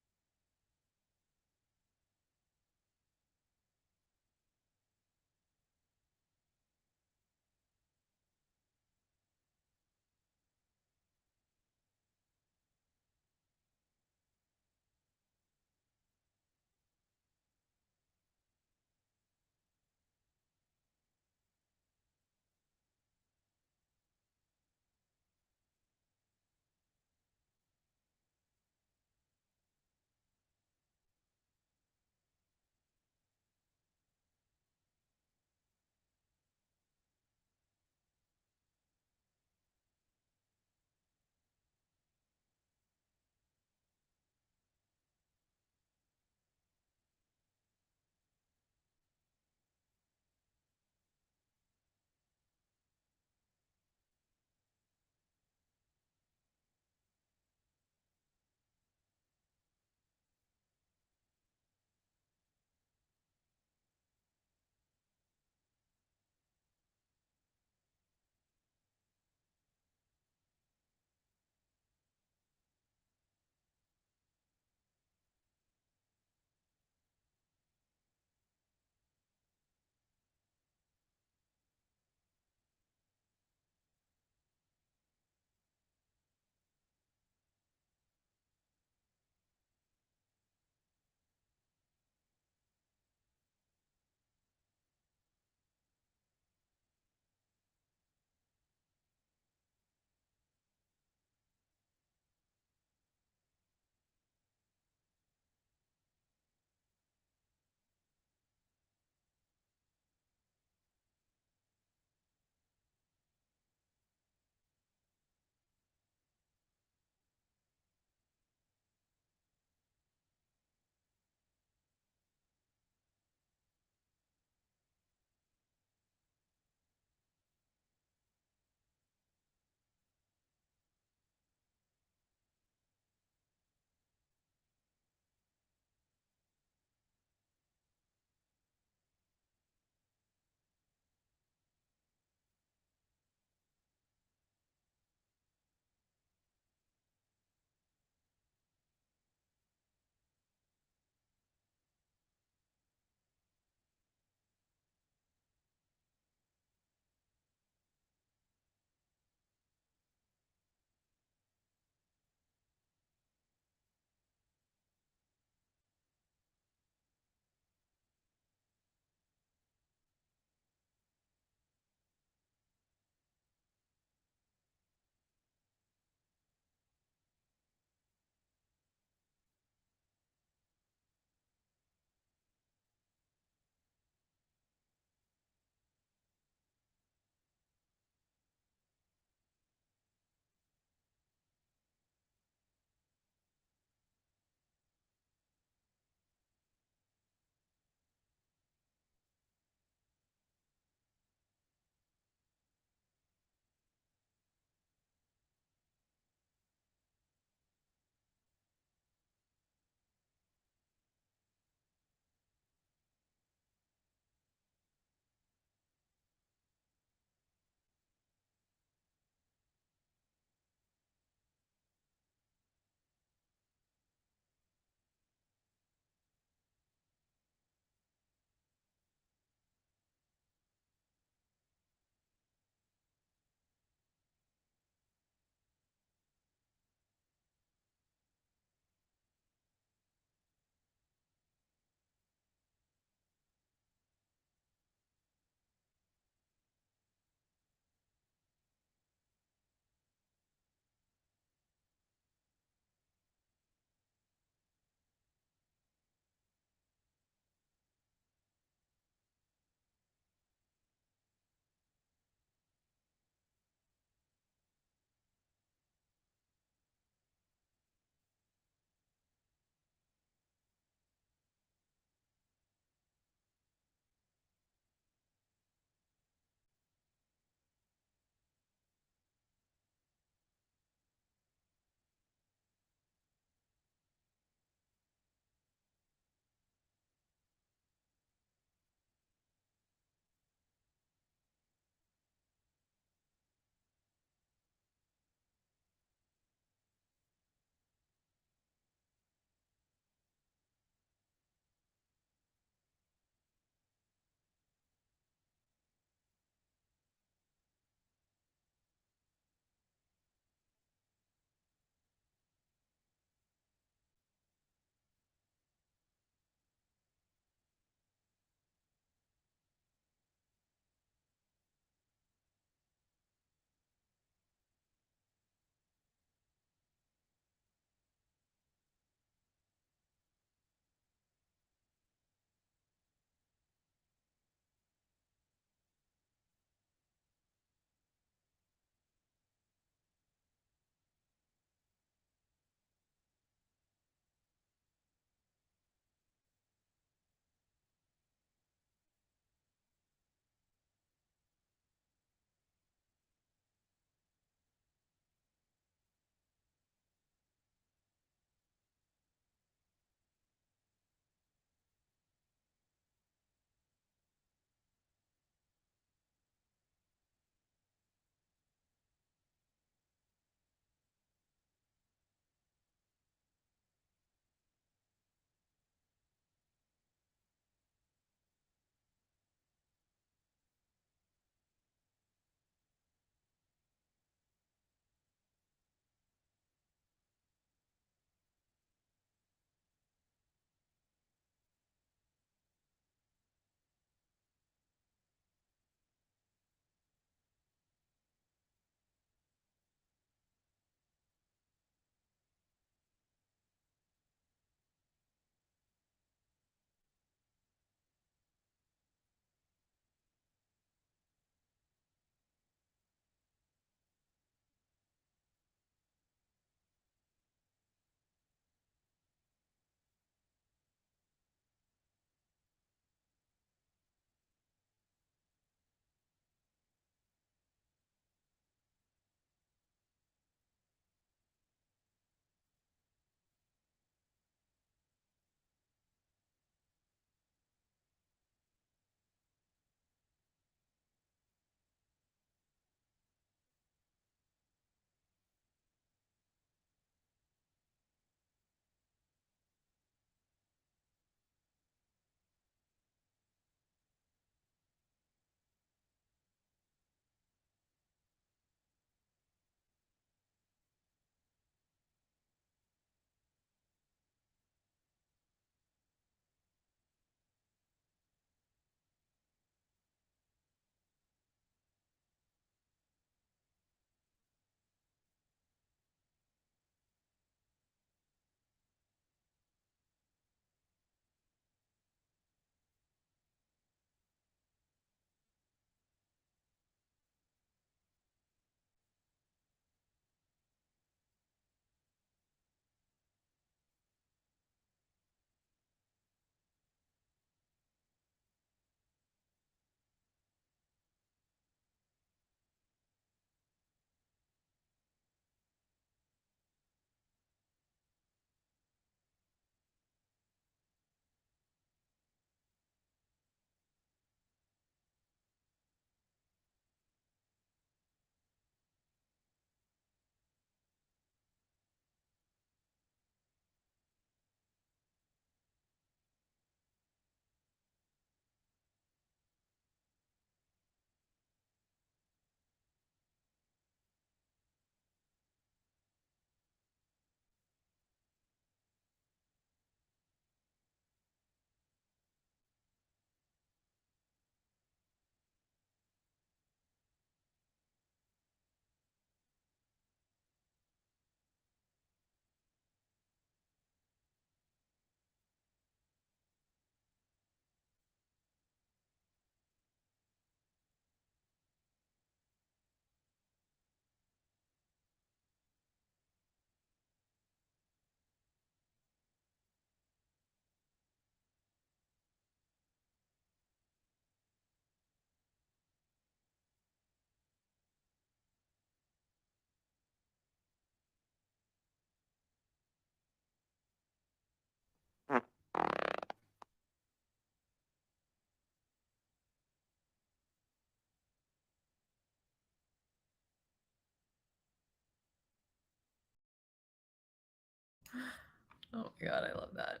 Speaker 2: Oh my God, I love that.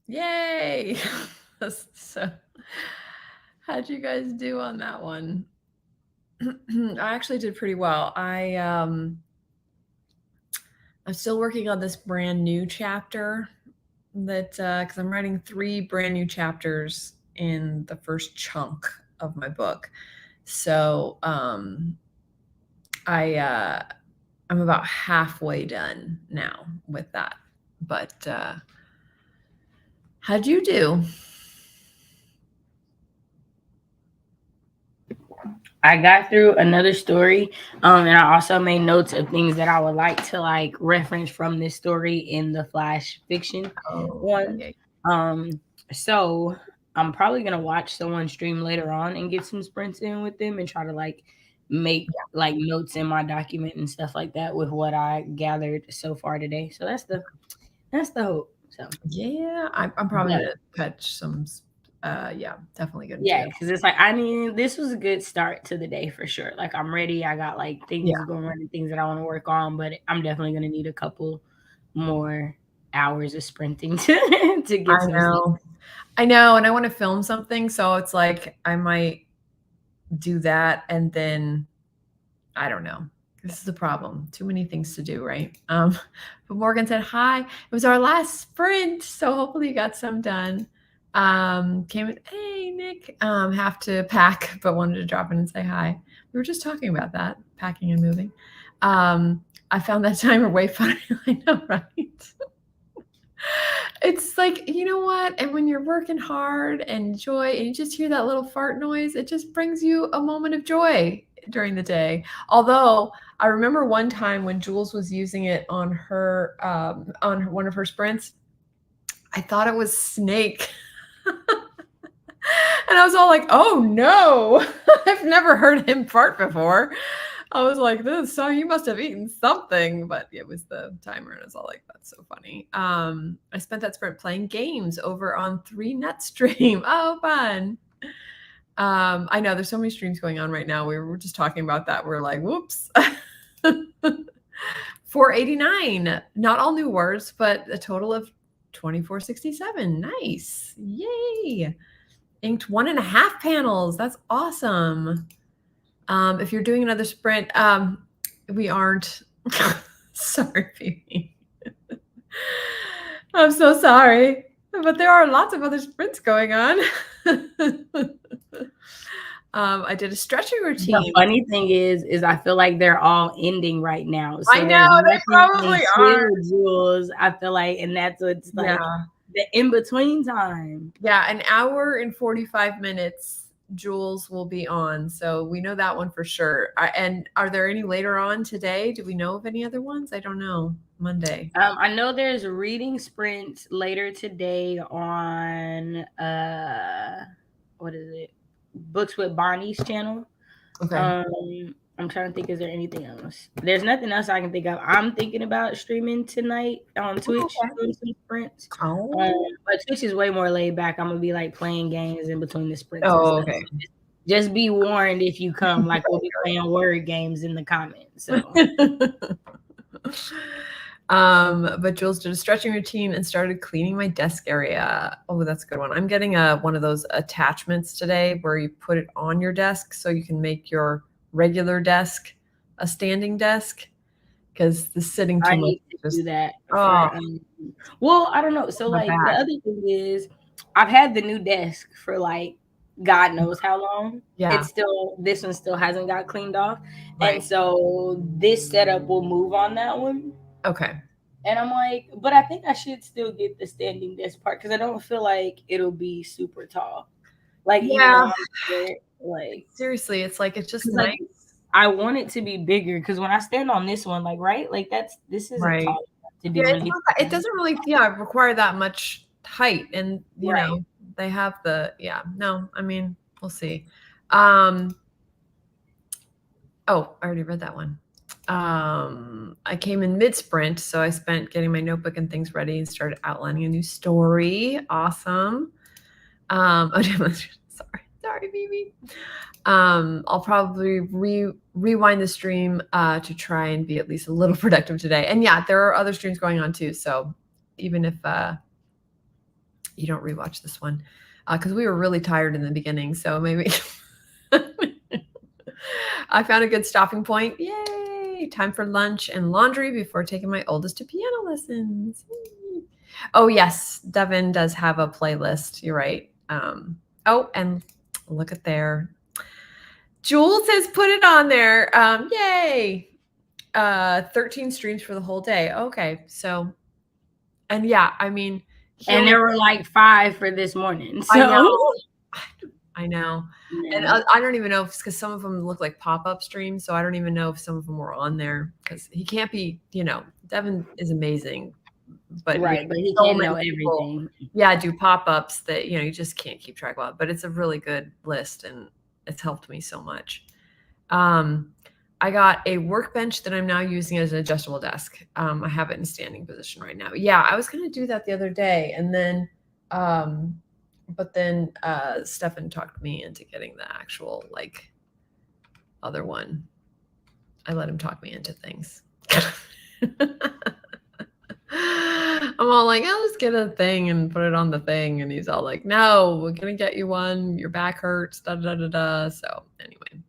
Speaker 2: Yay! So, how'd you guys do on that one? I actually did pretty well. I'm still working on this brand new chapter that because I'm writing 3 brand new chapters in the first chunk of my book. So I'm about halfway done now with that. But how'd you do?
Speaker 1: I got through another story, and I also made notes of things that I would like to like reference from this story in the flash fiction one.
Speaker 2: Okay.
Speaker 1: So I'm probably gonna watch someone stream later on and get some sprints in with them and try to like make like notes in my document and stuff like that with what I gathered so far today. So that's the hope. So
Speaker 2: Yeah, I'm probably gonna catch some. Yeah, definitely gonna
Speaker 1: yeah,
Speaker 2: do.
Speaker 1: because it's like this was a good start to the day for sure. Like I'm ready. I got like things going on and things that I want to work on, but I'm definitely gonna need a couple more hours of sprinting to get some stuff.
Speaker 2: I know, and I want to film something, so it's like I might do that, and then I don't know. This is the problem. Too many things to do, right? But Morgan said hi. It was our last sprint, so hopefully you got some done. Came in, hey Nick. Have to pack, but wanted to drop in and say hi. We were just talking about that, packing and moving. I found that timer way funny. I know, right? It's like, you know what? And when you're working hard and joy, and you just hear that little fart noise, it just brings you a moment of joy during the day. Although I remember one time when Jules was using it on her on one of her sprints, I thought it was Snake. And I was all like, oh no, I've never heard him fart before. I was like, this, so you must have eaten something, but it was the timer, and I was all like, that's so funny. I spent that sprint playing games over on 3net stream. Oh, fun. I know there's so many streams going on right now. We were just talking about that. We're like, whoops. 489, not all new words, but a total of 2467. Nice. Yay. Inked 1.5 panels. That's awesome. If you're doing another sprint, we aren't. Sorry, Phoebe. I'm so sorry, but there are lots of other sprints going on. I did a stretching routine.
Speaker 1: The funny thing is I feel like they're all ending right now. So
Speaker 2: I know they probably are.
Speaker 1: Jules, I feel like, and that's what's like the in between time.
Speaker 2: Yeah, an hour and 45 minutes. Jules will be on, so we know that one for sure. And are there any later on today? Do we know of any other ones? I don't know. Monday.
Speaker 1: I know there's a reading sprint later today on what is it? Books with Bonnie's channel.
Speaker 2: Okay.
Speaker 1: I'm trying to think, is there anything else? There's nothing else I can think of. I'm thinking about streaming tonight on Twitch, doing some sprints. But Twitch is way more laid back. I'm gonna be like playing games in between the sprints.
Speaker 2: Oh, okay.
Speaker 1: So just be warned if you come. Like we'll be playing word games in the comments. So.
Speaker 2: But Jules did a stretching routine and started cleaning my desk area. Oh, that's a good one. I'm getting one of those attachments today where you put it on your desk so you can make your regular desk a standing desk, because the sitting too much.
Speaker 1: Need to do that. Well, I don't know. So like the other thing is, I've had the new desk for like God knows how long.
Speaker 2: Yeah.
Speaker 1: This one still hasn't got cleaned off. Right. And so this setup will move on that one.
Speaker 2: Okay.
Speaker 1: And I'm like, but I think I should still get the standing desk part because I don't feel like it'll be super tall. Like,
Speaker 2: yeah.
Speaker 1: Like
Speaker 2: seriously, it's like, it's just nice.
Speaker 1: Like, I want it to be bigger because when I stand on this one, like, right, like this isn't tall enough to do anything.
Speaker 2: It doesn't really, require that much height, and you know they have the no. I mean, we'll see. Oh, I already read that one. I came in mid sprint, so I spent getting my notebook and things ready and started outlining a new story. Awesome. Sorry, Phoebe. I'll probably rewind the stream to try and be at least a little productive today. And yeah, there are other streams going on too. So even if you don't rewatch this one, because we were really tired in the beginning, so maybe I found a good stopping point. Yay! Time for lunch and laundry before taking my oldest to piano lessons. Oh yes, Devin does have a playlist. You're right. Oh, and look at there. Jules has put it on there. Yay! 13 streams for the whole day. Okay, so, and yeah, I mean,
Speaker 1: and there were like 5 for this morning. So
Speaker 2: I know.
Speaker 1: Yeah.
Speaker 2: And I don't even know if, because some of them look like pop-up streams, so I don't even know if some of them were on there, because he can't be, Devin is amazing, but
Speaker 1: right, but he can't know everything.
Speaker 2: Yeah, do pop-ups that you just can't keep track of. But it's a really good list, and it's helped me so much. I got a workbench that I'm now using as an adjustable desk. I have it in standing position right now. Yeah, I was going to do that the other day, and then but then Stefan talked me into getting the actual other one. I let him talk me into things. I'm all like, I'll just get a thing and put it on the thing. And he's all like, no, we're going to get you one. Your back hurts. Da, da, da, da. So anyway.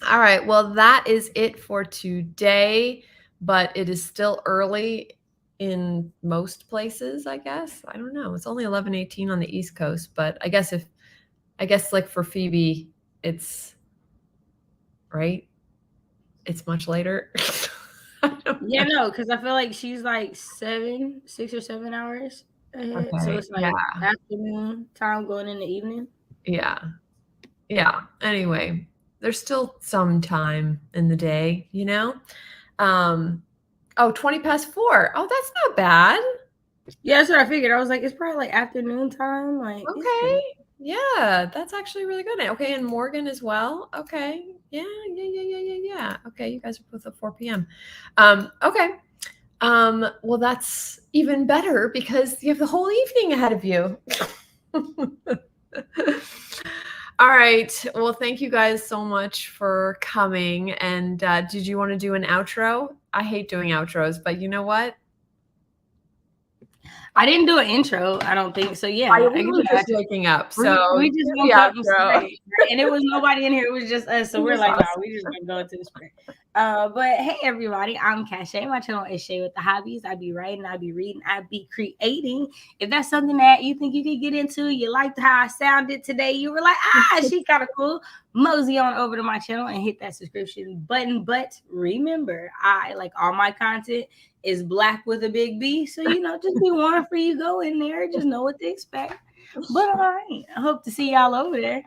Speaker 2: All right. Well, that is it for today. But it is still early in most places, I guess. I don't know. It's only 11:18 on the East Coast. But I guess like for Phoebe, it's right. It's much later.
Speaker 1: Yeah, no, because I feel like she's like 6 or 7 hours ahead. Okay, so it's like afternoon time going in the evening.
Speaker 2: Yeah. Anyway, there's still some time in the day, 4:20. Oh, that's not bad.
Speaker 1: Yeah, that's what I figured. I was like, it's probably like afternoon time. Like,
Speaker 2: okay. Yeah, that's actually really good. Okay, and Morgan as well. Okay. Yeah. Okay, you guys are both at 4 p.m. Okay. Well, that's even better because you have the whole evening ahead of you. All right. Well, thank you guys so much for coming. And did you want to do an outro? I hate doing outros, but you know what?
Speaker 1: I didn't do an intro. I don't think so. Yeah,
Speaker 2: I was just waking up, so
Speaker 1: we just woke up straight, and it was nobody in here. It was just us. So we're like, we just gonna go into the spread. But hey, everybody, I'm Cache. My channel is Shay with the Hobbies. I be writing, I be reading, I be creating. If that's something that you think you could get into, you liked how I sounded today, you were like, she kind of cool. Mosey on over to my channel and hit that subscription button. But remember, I like all my content is Black with a big B. So, just be warned for you go in there. Just know what to expect. But all right. I hope to see y'all over there.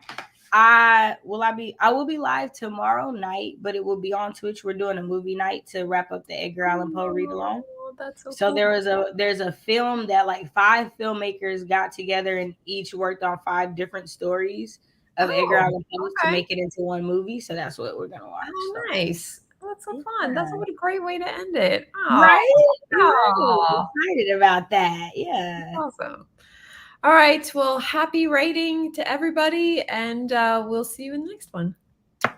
Speaker 1: I will be live tomorrow night, but it will be on Twitch. We're doing a movie night to wrap up the Edgar Allan Poe read along.
Speaker 2: That's
Speaker 1: so cool. There's a film that like 5 filmmakers got together and each worked on 5 different stories of Edgar Allan Poe to make it into one movie. So that's what we're gonna watch.
Speaker 2: Oh, nice. That's so fun. That's what a great way to end it.
Speaker 1: Right? I'm excited about that. Yeah.
Speaker 2: Awesome. All right. Well, happy writing to everybody, and we'll see you in the next one.
Speaker 1: Bye.